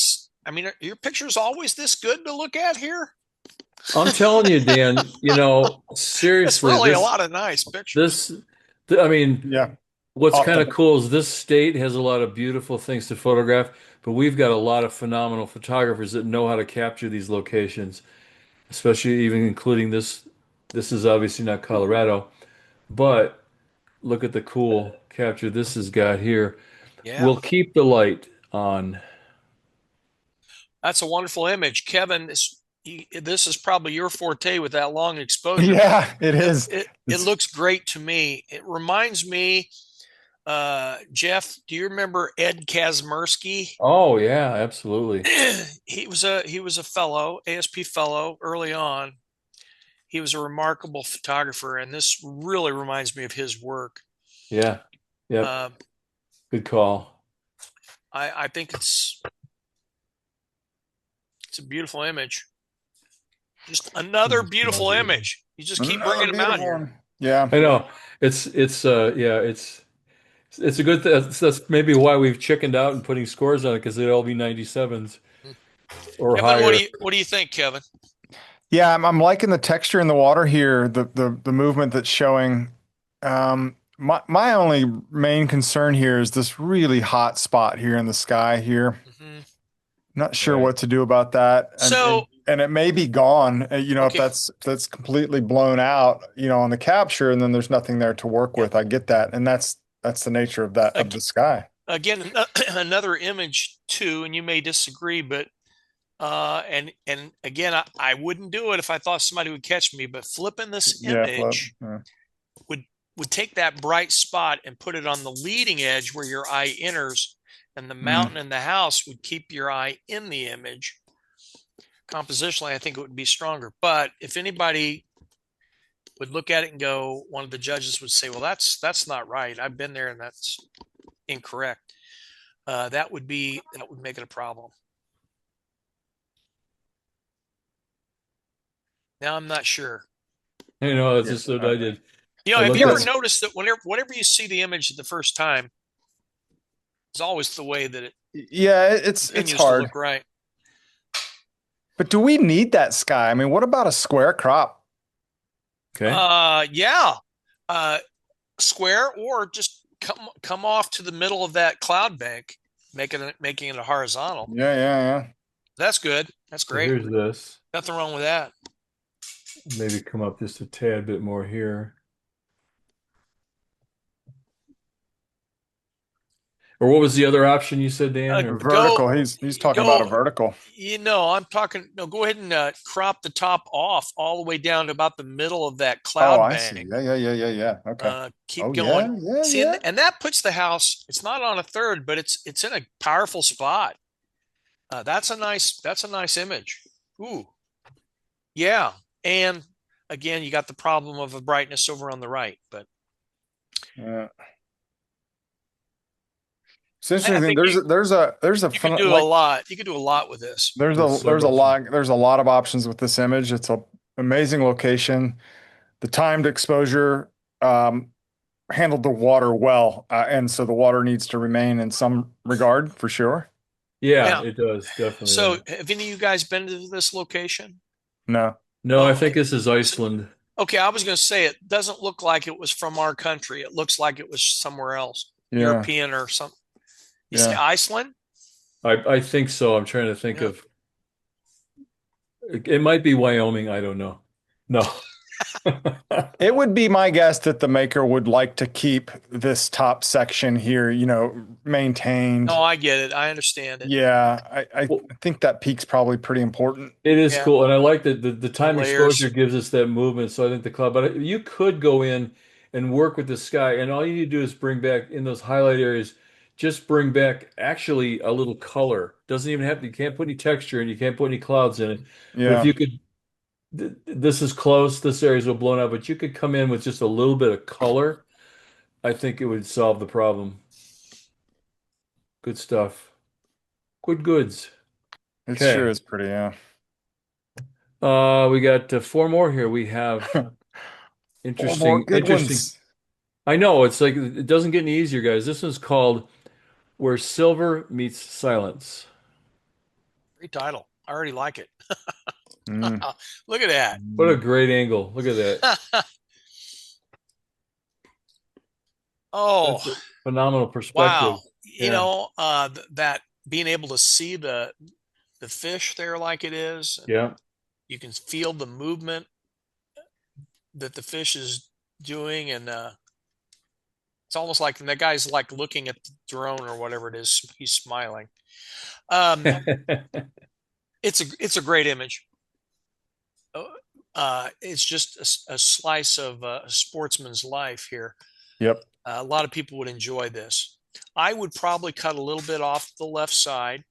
I mean, are your pictures always this good to look at here? I'm telling you, Dan, It's seriously, really a lot of nice pictures. I mean, Yeah. what's Off kind the- of cool is this state has a lot of beautiful things to photograph, but we've got a lot of phenomenal photographers that know how to capture these locations, especially even including this. This is obviously not Colorado, but look at the cool capture this has got here. Yeah, We'll keep the light on. that's a wonderful image, Kevin. This is probably your forte with that long exposure. Yeah, it is. It It's- looks great to me. It reminds me, Jeff. Do you remember Ed Kazmersky? Oh yeah, absolutely. He was a fellow, ASP fellow early on. He was a remarkable photographer, and this really reminds me of his work. Yeah. Yep. Uh, Good call. I think it's a beautiful image. Just another beautiful image. You just keep Another bringing them out beautiful here. one. Yeah. I know. It's a good thing. That's maybe why we've chickened out and putting scores on it because they'd all be 97s or Kevin, higher. what do you think, Kevin? Yeah, I'm liking the texture in the water here, the movement that's showing. My only main concern here is this really hot spot here in the sky here. Mm-hmm. Not sure Right. what to do about that. And it may be gone, Okay. if that's completely blown out, on the capture, and then there's nothing there to work with. I get that. And that's the nature of that, of the sky. Again, another image too, and you may disagree, but and again, I wouldn't do it if I thought somebody would catch me, but flipping this Yeah, image yeah. would take that bright spot and put it on the leading edge where your eye enters, and the mountain and the house would keep your eye in the image. Compositionally, I think it would be stronger. But if anybody would look at it and go, one of the judges would say, well, that's not right. I've been there and that's incorrect. That would make it a problem. Now I'm not sure. That's just what I did. I Have looked you ever at- noticed that whenever you see the image the first time, it's always the way that it Yeah, it's continues to hard. look right. But do we need that sky? I mean, what about a square crop? Okay. Yeah. Uh, Square or just come off to the middle of that cloud bank, making it a horizontal. Yeah, yeah, That's good. That's So great. here's this. Nothing wrong with that. Maybe come up just a tad bit more here. Or what was the other option you said, Dan? yeah. Or Go Vertical. He's talking about a go. vertical. I'm talking. No, go ahead and crop the top off all the way down to about the middle of that Oh, cloud I see. bank. Yeah, yeah, yeah, yeah, yeah. Okay. Keep Oh, yeah, going. yeah, See, yeah. and that puts the house. It's not on a third, but it's in a powerful spot. That's a nice image. Ooh, yeah. And again, you got the problem of a brightness over on the right, but Yeah. It's I interesting. think There's a you could fun, do a like lot. You could do a lot with this. there's so much. there's a lot of options with this image. It's a amazing location. The timed exposure handled the water well, and so the water needs to remain in some regard for sure. Yeah, Yeah. it does So, definitely. have any of you guys been to this location? No. No, I Oh, think this is Iceland. okay. I was going to say it doesn't look like it was from our country. It looks like it was somewhere else, Yeah. European or something. You say Yeah. Iceland? I think so. I'm trying to think Yeah. of it might be Wyoming. I don't know. No. It would be my guess that the maker would like to keep this top section here, maintained. No, I get it. I understand it. Yeah, I Well, think that peak's probably pretty important. it is Yeah. cool, and I like that the The time exposure layers. gives us that movement. So I think the cloud, but you could go in and work with the sky, and all you need to do is bring back in those highlight areas, just bring back actually a little color. Doesn't even have, you can't put any texture and you can't put any clouds in it. But if Yeah, you could, this is close, this area's all blown out, but you could come in with just a little bit of color. I think it would solve the problem. Good stuff. Good goods. it sure Okay. is pretty. Yeah. We got four more here. We have Four more good interesting. ones. I know it's like it doesn't get any easier, guys. This one's called Where Silver Meets Silence. Great title. I already like it. Mm. Look at What a great angle. Look at that. that. Oh, That's a phenomenal perspective. wow. Yeah. That being able to see the fish there like it is, and Yeah. you can feel the movement that the fish is doing, and it's almost like that guy's like looking at the drone or whatever it is. He's smiling. Um, it's a great image. It's just a slice of a sportsman's life here. Yep. A lot of people would enjoy this. I would probably cut a little bit off the left side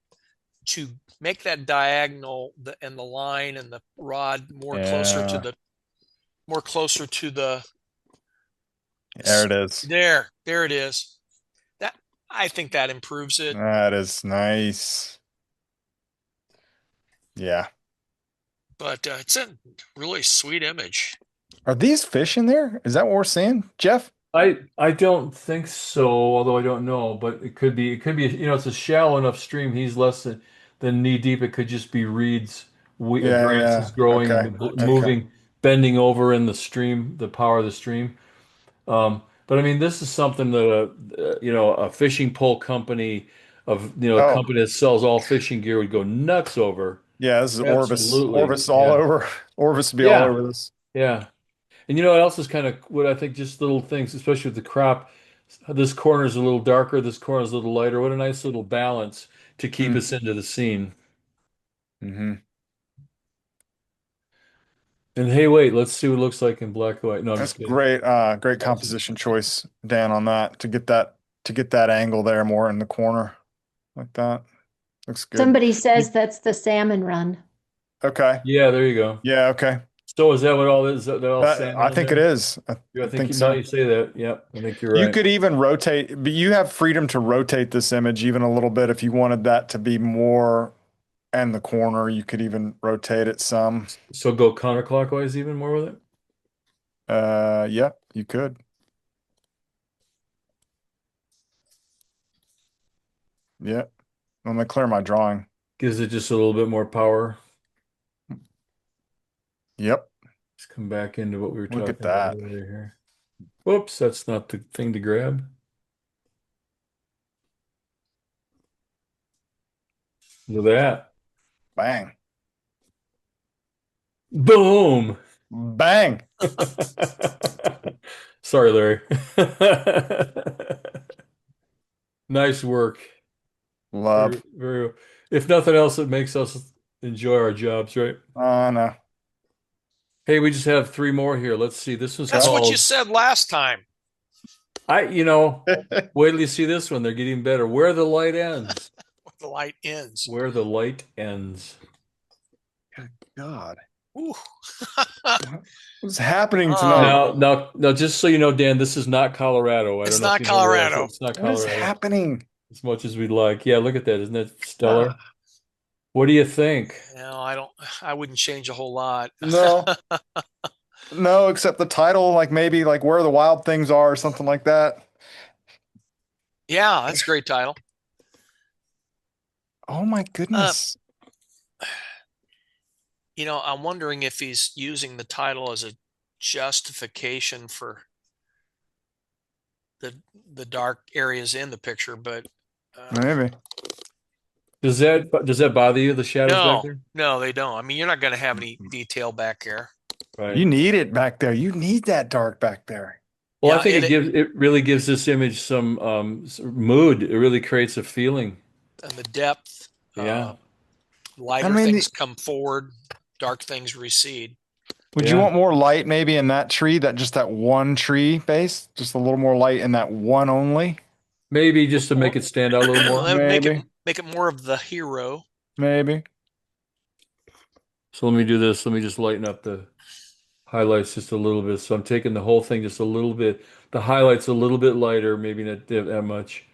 to make that diagonal and the line and the rod Yeah. more closer to the There it is. there it is. That I think that improves it. That is nice. Yeah. But it's a really sweet image. Are these fish in there? Is that what we're seeing, Jeff? I don't think so, although I don't know, but it could be, it's a shallow enough stream. He's less than knee deep. It could just be reeds, Yeah, yeah. branches growing, Okay. Okay. moving, bending over in the stream, the power of the stream. But I mean, this is something that a fishing pole company a Oh, company that sells all fishing gear would go nuts over. yeah, this is Orvis. Absolutely. Orvis all Yeah. over. Orvis would be all Yeah. over this. Yeah. And you know what else is kind of what I think just little things, especially with the crop. This corner is a little darker, this corner is a little lighter. What a nice little balance to keep Mm. us into the scene. Hmm. And hey, wait, let's see what it looks like in black and white. No, I'm That's just kidding. great. Great composition choice, Dan, on that to get that angle there more in the corner like that. Looks good. Somebody says that's the salmon run. Okay. Yeah, there you go. Yeah. Okay. So is that what all is? That all salmon I in think it there? is. I I think think you, now so. you say that. Yep, I think you're You right. could even rotate, but you have freedom to rotate this image even a little bit if you wanted that to be more in the corner. You could even rotate it some. So go counterclockwise even more with it? Yeah, you could. Yeah. Let me clear my drawing. Gives it just a little bit more power. Yep. Let's come back into what we were Look at talking about that. earlier here. Whoops, that's not the thing to grab. Look at that. Bang. Boom. Bang. Sorry, Larry. Nice work. Love. Very, if nothing else, it makes us enjoy our jobs, right? Oh, no. Hey, we just have three more here. Let's see. This one's That's what you called said last time. wait till you see this one. They're getting better. Where the light ends. Where the light ends. Where the light ends. God. Ooh. What's happening Oh. tonight? Now, just so you know, Dan, this is not Colorado. I It's don't know if not you know where Colorado. it's not What is Colorado happening? as much as we'd like. Yeah, look at that. Isn't that stellar? Ah. What do you think? I wouldn't change a whole lot. No. No, except the title, like maybe like Where the Wild Things Are or something like that. Yeah, that's a great title. Oh my goodness. I'm wondering if he's using the title as a justification for the dark areas in the picture, but Maybe. Does that bother you, the shadows back there? no, they don't. I mean, you're not going to have any detail back here. Right. You need it back there. You need that dark back there. Well, I Yeah, think it really gives this image some mood. It really creates a feeling. and the depth. Yeah. Lighter I mean, things come forward, dark things recede. Would Yeah. you want more light maybe in that tree, that one tree base? Just a little more light in that one only? Maybe just to make it stand out a little more. That would Maybe. make it more of the hero. Maybe. So let me do this. Let me just lighten up the highlights just a little bit. So I'm taking the whole thing just a little bit. The highlights a little bit lighter, maybe not that much.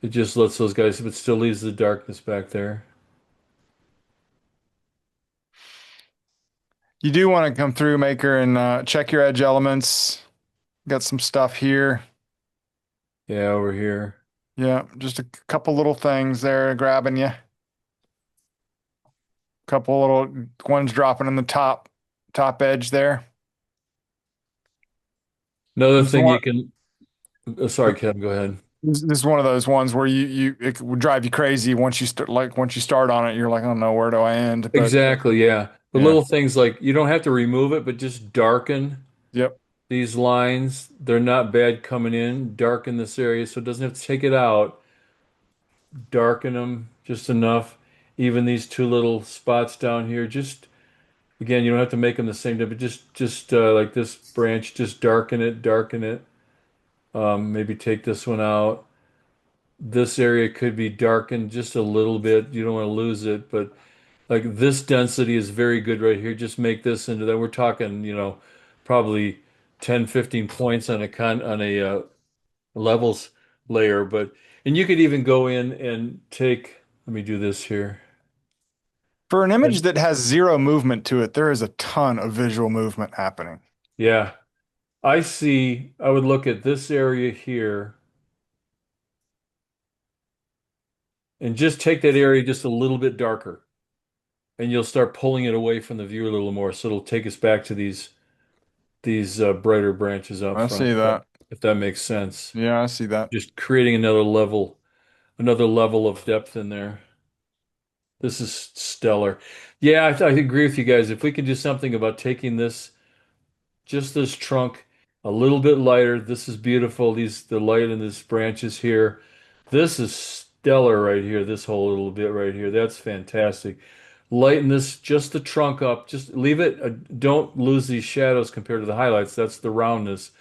It just lets those guys, but still leaves the darkness back there. You do want to come through, Maker, and check your edge elements. Got some stuff here. Yeah, over here. Yeah, just a couple little things there grabbing you. Couple little ones dropping in the top edge there. Another This thing one- you can. Sorry, Kevin, go ahead. This is one of those ones where it would drive you crazy once you start on it. You're like, oh no, where do I end? But Exactly, yeah. But Yeah. little things like you don't have to remove it, but just darken yep, these lines. They're not bad coming in. Darken this area so it doesn't have to take it out. Darken them just enough. Even these two little spots down here, just again, you don't have to make them the same, but just like this branch, just darken it, darken it. Maybe take this one out. This area could be darkened just a little bit. You don't want to lose it, but like this density is very good right here. Just make this into that. We're talking, probably 10, 15 points on a levels layer, and you could even go in and take, let me do this here. for an image that has zero movement to it, there is a ton of visual movement happening. Yeah. I would look at this area here and just take that area just a little bit darker. And you'll start pulling it away from the viewer a little more. So it'll take us back to these brighter branches up I front. see that. If that makes sense. Yeah, I see that. Just creating another level of depth in there. This is stellar. Yeah, I agree with you guys. If we can do something about taking just this trunk a little bit lighter, this is beautiful. The light in these branches here. This is stellar right here. This whole little bit right here. That's fantastic. Lighten this, just the trunk up. Just leave it. Don't lose these shadows compared to the highlights. That's the roundness.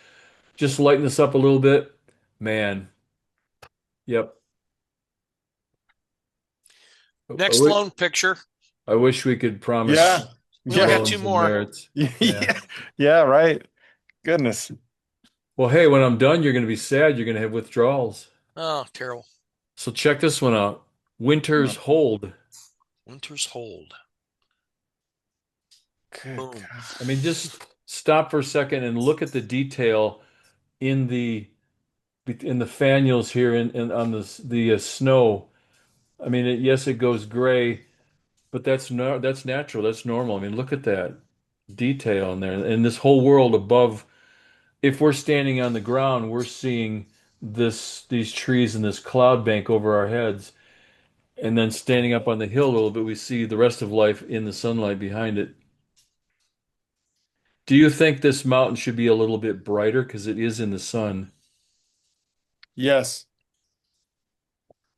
Just lighten this up a little bit. Man. Yep. Next lone picture. I wish we could promise. Yeah. We only Yeah. got two more. Yeah. Yeah, right. Goodness. Well, hey, when I'm done, you're going to be sad. You're going to have withdrawals. Oh, terrible. So check this one out. Winter's Hold. Winter's Hold. Good Boom. God. I mean, just stop for a second and look at the detail in the fannules here and on the snow. I mean, yes, it goes gray, but that's natural. That's normal. I mean, look at that. detail in there. And this whole world above, if we're standing on the ground, we're seeing these trees and this cloud bank over our heads. And then standing up on the hill a little bit, we see the rest of life in the sunlight behind it. Do you think this mountain should be a little bit brighter because it is in the sun? Yes.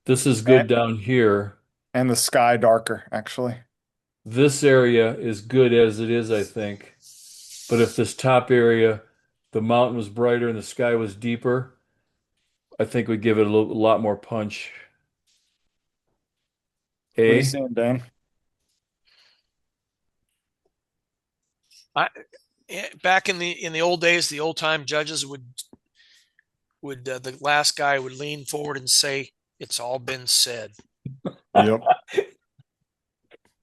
This is And, good down here. and the sky darker, actually. This area is good as it is, I think. But if this top area, the mountain was brighter and the sky was deeper, I think we'd give it a lot more punch. What are you A? saying, Dan? Back in the old days, the old time judges would the last guy would lean forward and say, "It's all been said." Yep.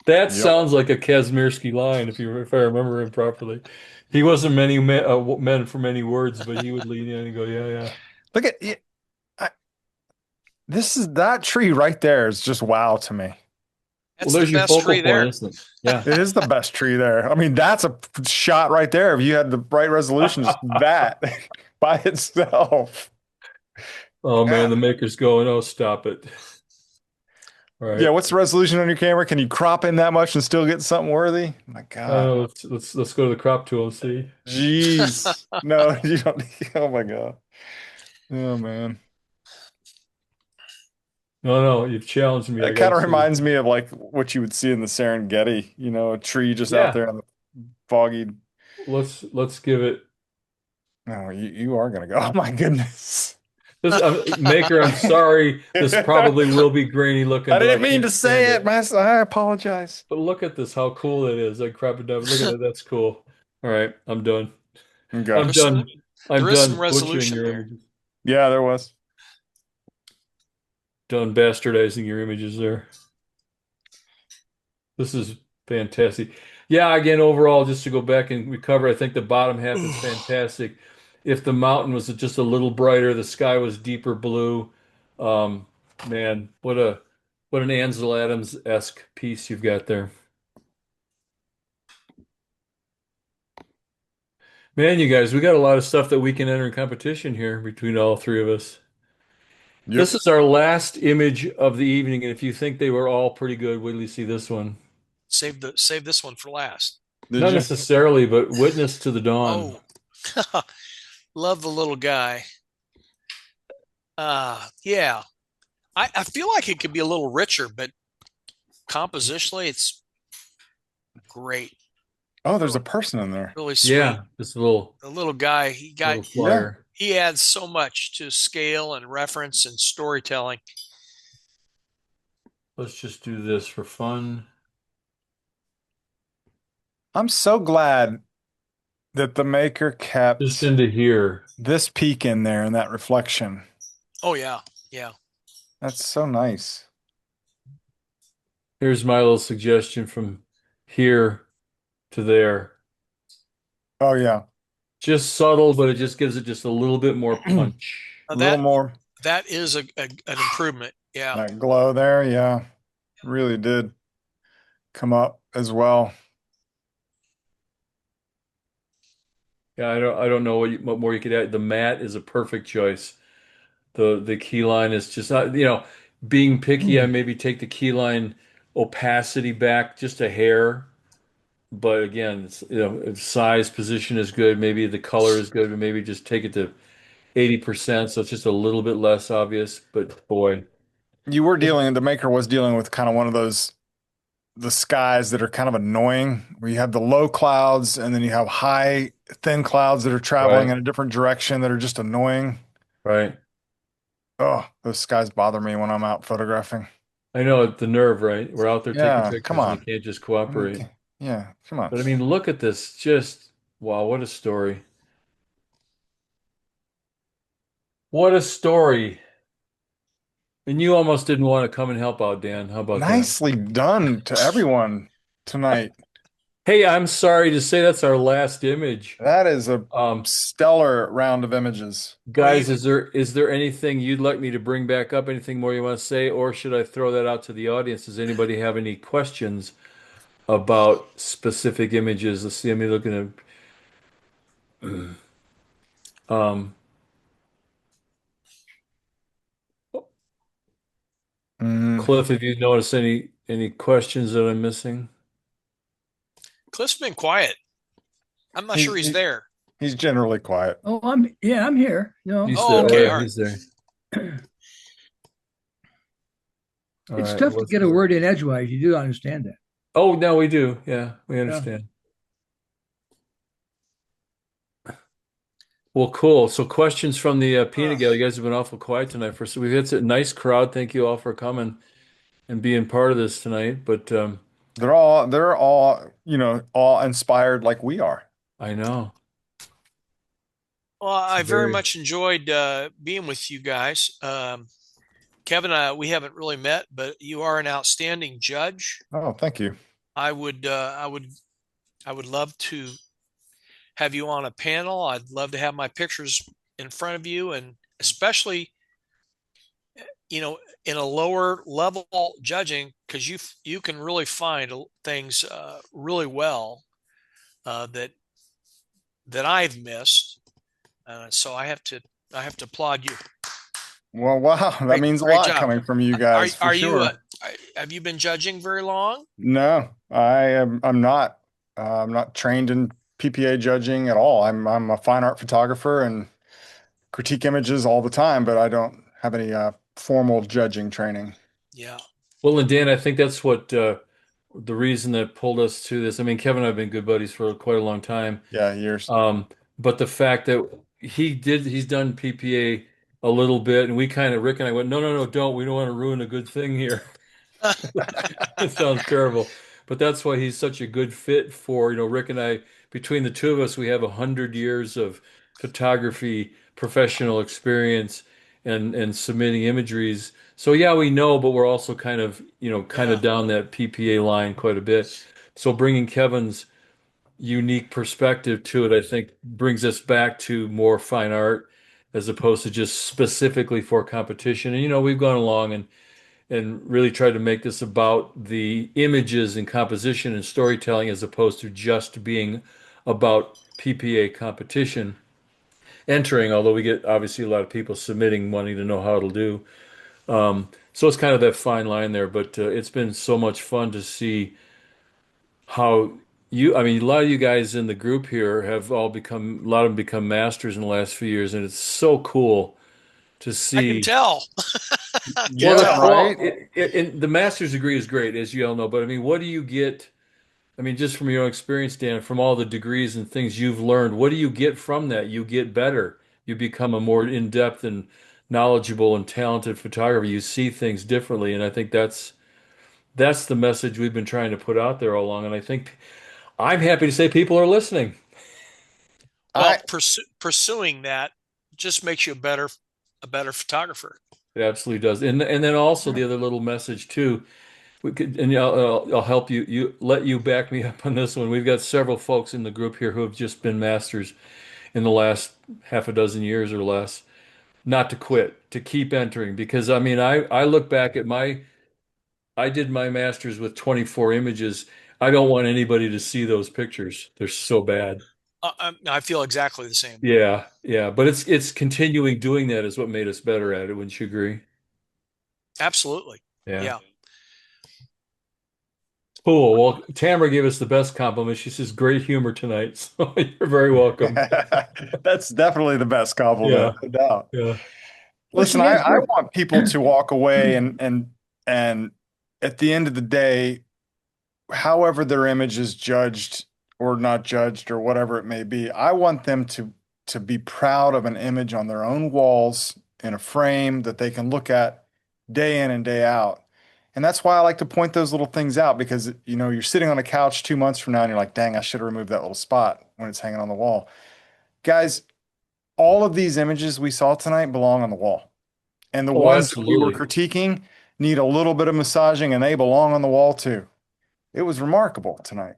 That Yep. sounds like a Kazmierski line, if I remember him properly. He wasn't many men for many words, but he would lean in and go, "Yeah, yeah." Look at it. That tree right there is just wow to me. That's Well, there's the your best focal tree point, there. isn't it? Yeah. It is the best tree there. I mean, that's a shot right there. If you had the right resolution, just that by itself. Oh man, Yeah. the maker's going, "Oh, stop it." All right. Yeah, what's the resolution on your camera? Can you crop in that much and still get something worthy? My God. Let's go to the crop tool and see. Jeez. No, you don't. Oh my God. Oh man. No, you've challenged me. I It kind gotta of see. reminds me of like what you would see in the Serengeti, a tree just out Yeah, there in the foggy. let's give it. No, you are gonna go. Oh my goodness. This maker, I'm sorry. This probably will be grainy looking, I but didn't mean can't to say stand it, Master. I apologize. But look at this, how cool it is. I crop it down. Look at that. That's cool. All right, I'm done. Okay. I'm There's some done. I'm there is some done butchering resolution your there. images. Yeah, there was. Done bastardizing your images there. This is fantastic. Yeah, again, overall, just to go back and recover, I think the bottom half is fantastic. If the mountain was just a little brighter, the sky was deeper blue. Um, man, what an Ansel Adams-esque piece you've got there. Man, you guys, we got a lot of stuff that we can enter in competition here between all three of us. Yep. This is our last image of the evening, and if you think they were all pretty good, wait till you see this one. Save this one for last. Did Not you? necessarily, but Witness to the Dawn. Oh, love the little guy. Yeah. I feel like it could be a little richer, but compositionally, it's great. Oh, there's a person in there. Really sweet. Yeah, this little The little guy, little flyer. he adds so much to scale and reference and storytelling. Let's just do this for fun. I'm so glad that the maker kept Just into here. this peak in there and that reflection. Oh yeah, yeah. That's so nice. Here's my little suggestion from here to there. Oh yeah. Just subtle, but it just gives it just a little bit more punch. A little more That is an improvement. Yeah. that glow there. Yeah. Really did come up as well. Yeah, I don't know what more you could add. The matte is a perfect choice. The key line is just not, being picky, I maybe take the key line opacity back just a hair. But again, if size position is good, maybe the color is good, but maybe just take it to 80%, so it's just a little bit less obvious. But boy, The maker was dealing with kind of one of the skies that are kind of annoying, where you have the low clouds and then you have high, thin clouds that are traveling Right. in a different direction that are just annoying. right? Oh, those skies bother me when I'm out photographing. I know the nerve, right? We're out there Yeah, taking pictures come and on. you can't just cooperate. Okay. Yeah, come on. But I mean, look at this. Just wow, what a story. What a story. And you almost didn't want to come and help out, Dan. How about that? Nicely done to everyone tonight. Hey, I'm sorry to say that's our last image. That is a Um, stellar round of images. guys, is there anything you'd like me to bring back up? Anything more you want to say, or should I throw that out to the audience? Does anybody have any questions about specific images. Let's see, I'm looking at um, Mm, Cliff, have you noticed any questions that I'm missing? Cliff's been quiet. I'm not he's sure he's he, there. he's generally quiet. Oh, I'm here. No, He's Oh, there. Oh okay. yeah, All right. he's there. All it's right. tough to get a word in edgewise. You do understand that. Oh, no, we do. Yeah, we Yeah. understand. Well, cool. So questions from the Uh, Peanut Gallery. You guys have been awful quiet tonight. So we've had a nice crowd. Thank you all for coming and being part of this tonight. But They're all, all inspired like we are. I know well, it's I very very. much enjoyed being with you guys. Kevin, we haven't really met, but you are an outstanding judge. Oh, thank you. I would, uh, I would, I would love to have you on a panel. I'd love to have my pictures in front of you, and especially, you know, in a lower level judging, because you can really find things really well that I've missed. So I have to applaud you. Well, wow, that means a Great lot job. coming from you guys for Are you sure. have you been judging very long? No, I'm not trained in PPA judging at all. I'm a fine art photographer and critique images all the time, but I don't have any formal judging training. Yeah. Well, and Dan, I think that's what the reason that pulled us to this. I mean, Kevin and I have been good buddies for quite a long time. Yeah, years. But the fact that he's done PPA a little bit, and Rick and I went, no, no, no, don't. We don't want to ruin a good thing here. It sounds terrible, but that's why he's such a good fit for, Rick and I, between the two of us, we have 100 years of photography, professional experience and submitting imageries. So yeah, we know, but we're also kind Yeah. of down that PPA line quite a bit. So bringing Kevin's unique perspective to it, I think brings us back to more fine art as opposed to just specifically for competition. And we've gone along and really tried to make this about the images and composition and storytelling as opposed to just being about PPA competition entering, although we get obviously a lot of people submitting wanting to know how it'll do. So it's kind of that fine line there, but it's been so much fun to see how I mean, a lot of you guys in the group here have a lot of them become masters in the last few years, and it's so cool to I can see. tell. Well, Yeah, right. the master's degree is great, as you all know, but I mean, what do you get? I mean, just from your own experience, Dan, from all the degrees and things you've learned, what do you get from that? You get better. You become a more in-depth and knowledgeable and talented photographer. You see things differently, and I think that's the message we've been trying to put out there all along. And I think I'm happy to say people are listening. I Well, pursuing that just makes you a better photographer. It absolutely does. And then also the other little message too. We could, and I'll help let you back me up on this one. We've got several folks in the group here who have just been masters in the last half a dozen years or less, not to quit, to keep entering. Because I mean, I look back at I did my masters with 24 images. I don't want anybody to see those pictures. They're so bad. I feel exactly the same way. Yeah, yeah. But it's continuing doing that is what made us better at it. Wouldn't you agree? Absolutely. Yeah. Yeah. Cool. Well, Tamara gave us the best compliment. She says, great humor tonight. So you're very welcome. that's definitely the best Yeah, compliment, no doubt. yeah. Well, Listen, she I, is I good. want people to walk away and at the end of the day, however their image is judged or not judged or whatever it may be, I want them to be proud of an image on their own walls in a frame that they can look at day in and day out. And that's why I like to point those little things out because you're sitting on a couch 2 months from now and you're like, dang, I should have removed that little spot when it's hanging on the wall. Guys, all of these images we saw tonight belong on the wall. And the Oh, ones that we were absolutely. critiquing need a little bit of massaging and they belong on the wall too. It was remarkable tonight.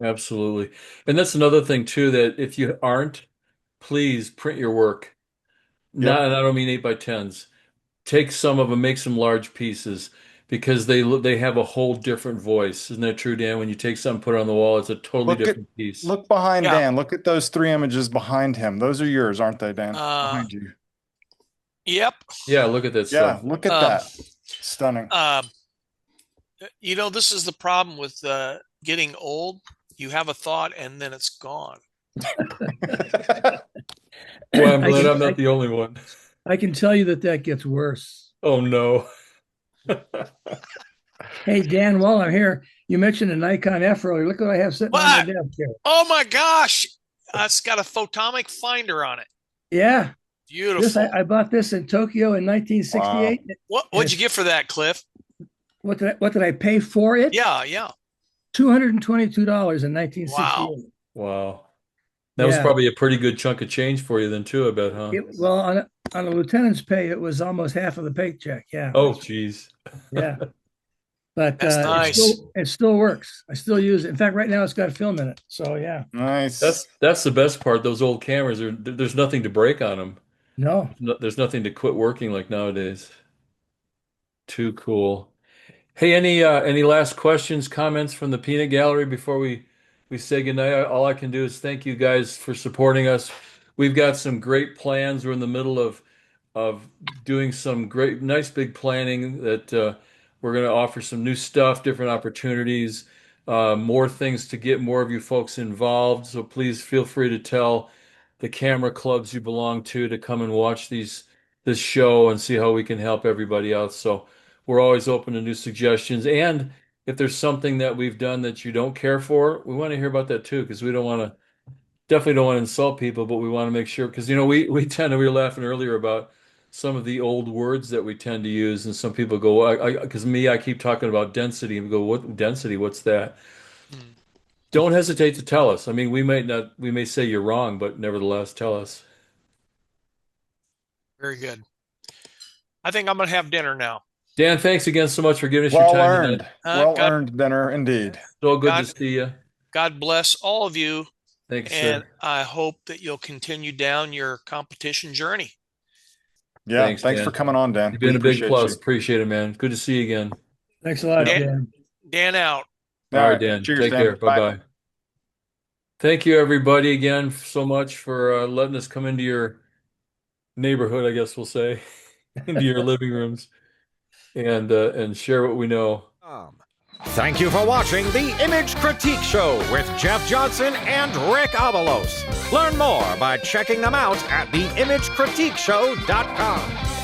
Absolutely. And that's another thing too, that if you aren't, please print your work. Yep. Not, and I don't mean 8 by 10s. Take some of them, make some large pieces, because they have a whole different voice. Isn't that true, Dan? When you take something, put it on the wall, it's a totally different piece. Look behind Yeah. Dan. Look at those 3 images behind him. Those are yours, aren't they, Dan? Behind you. Yep. Yeah, look at that Yeah, stuff. look at that. Stunning. This is the problem with getting old. You have a thought and then it's gone. Well, I'm glad I'm not the only one. I can tell you that gets worse. Oh no. Hey, Dan, while I'm here, you mentioned a Nikon F earlier. Look what I have sitting on my desk here. Oh my gosh. It's got a photomic finder on it. Yeah. Beautiful. I bought this in Tokyo in 1968. Wow. What'd you get for that, Cliff? What did I pay for it? Yeah. $222 in 1968. Wow. That was probably a pretty good chunk of change for you then too, I bet, huh? Well, on a lieutenant's pay, it was almost half of the paycheck. Yeah. Oh, geez. Yeah. But That's nice. it still works. I still use it. In fact, right now it's got film in it. So yeah. Nice. That's the best part. Those old cameras there's nothing to break on them. No. There's nothing to quit working like nowadays. Too cool. Hey, any last questions, comments from the peanut gallery before we say goodnight? All I can do is thank you guys for supporting us. We've got some great plans. We're in the middle of doing some nice big planning that we're going to offer some new stuff, different opportunities, more things to get more of you folks involved. So please feel free to tell the camera clubs you belong to come and watch this show and see how we can help everybody out. So we're always open to new suggestions. And if there's something that we've done that you don't care for, we want to hear about that too, because we definitely don't want to insult people, but we want to make sure, because, we were laughing earlier about some of the old words that we tend to use. And some people go, I keep talking about density and go, what density? What's that? Don't hesitate to tell us. I mean, we may say you're wrong, but nevertheless, tell us. Very good. I think I'm going to have dinner now. Dan, thanks again so much for giving us your time tonight. Well-earned dinner, indeed. So good to see you. God bless all of you. Thanks, and sir. I hope that you'll continue down your competition journey. Yeah, thanks for coming on, Dan. You've been a big plus. Appreciate it, man. Good to see you again. Thanks a lot, Dan. Dan out. All right, Dan. Cheers, Take Dan. care. Bye-bye. Thank you, everybody, again so much for letting us come into your neighborhood, I guess we'll say, into your living rooms and share what we know. Thank you for watching the Image Critique Show with Jeff Johnson and Rick Avalos. Learn more by checking them out at theimagecritiqueshow.com.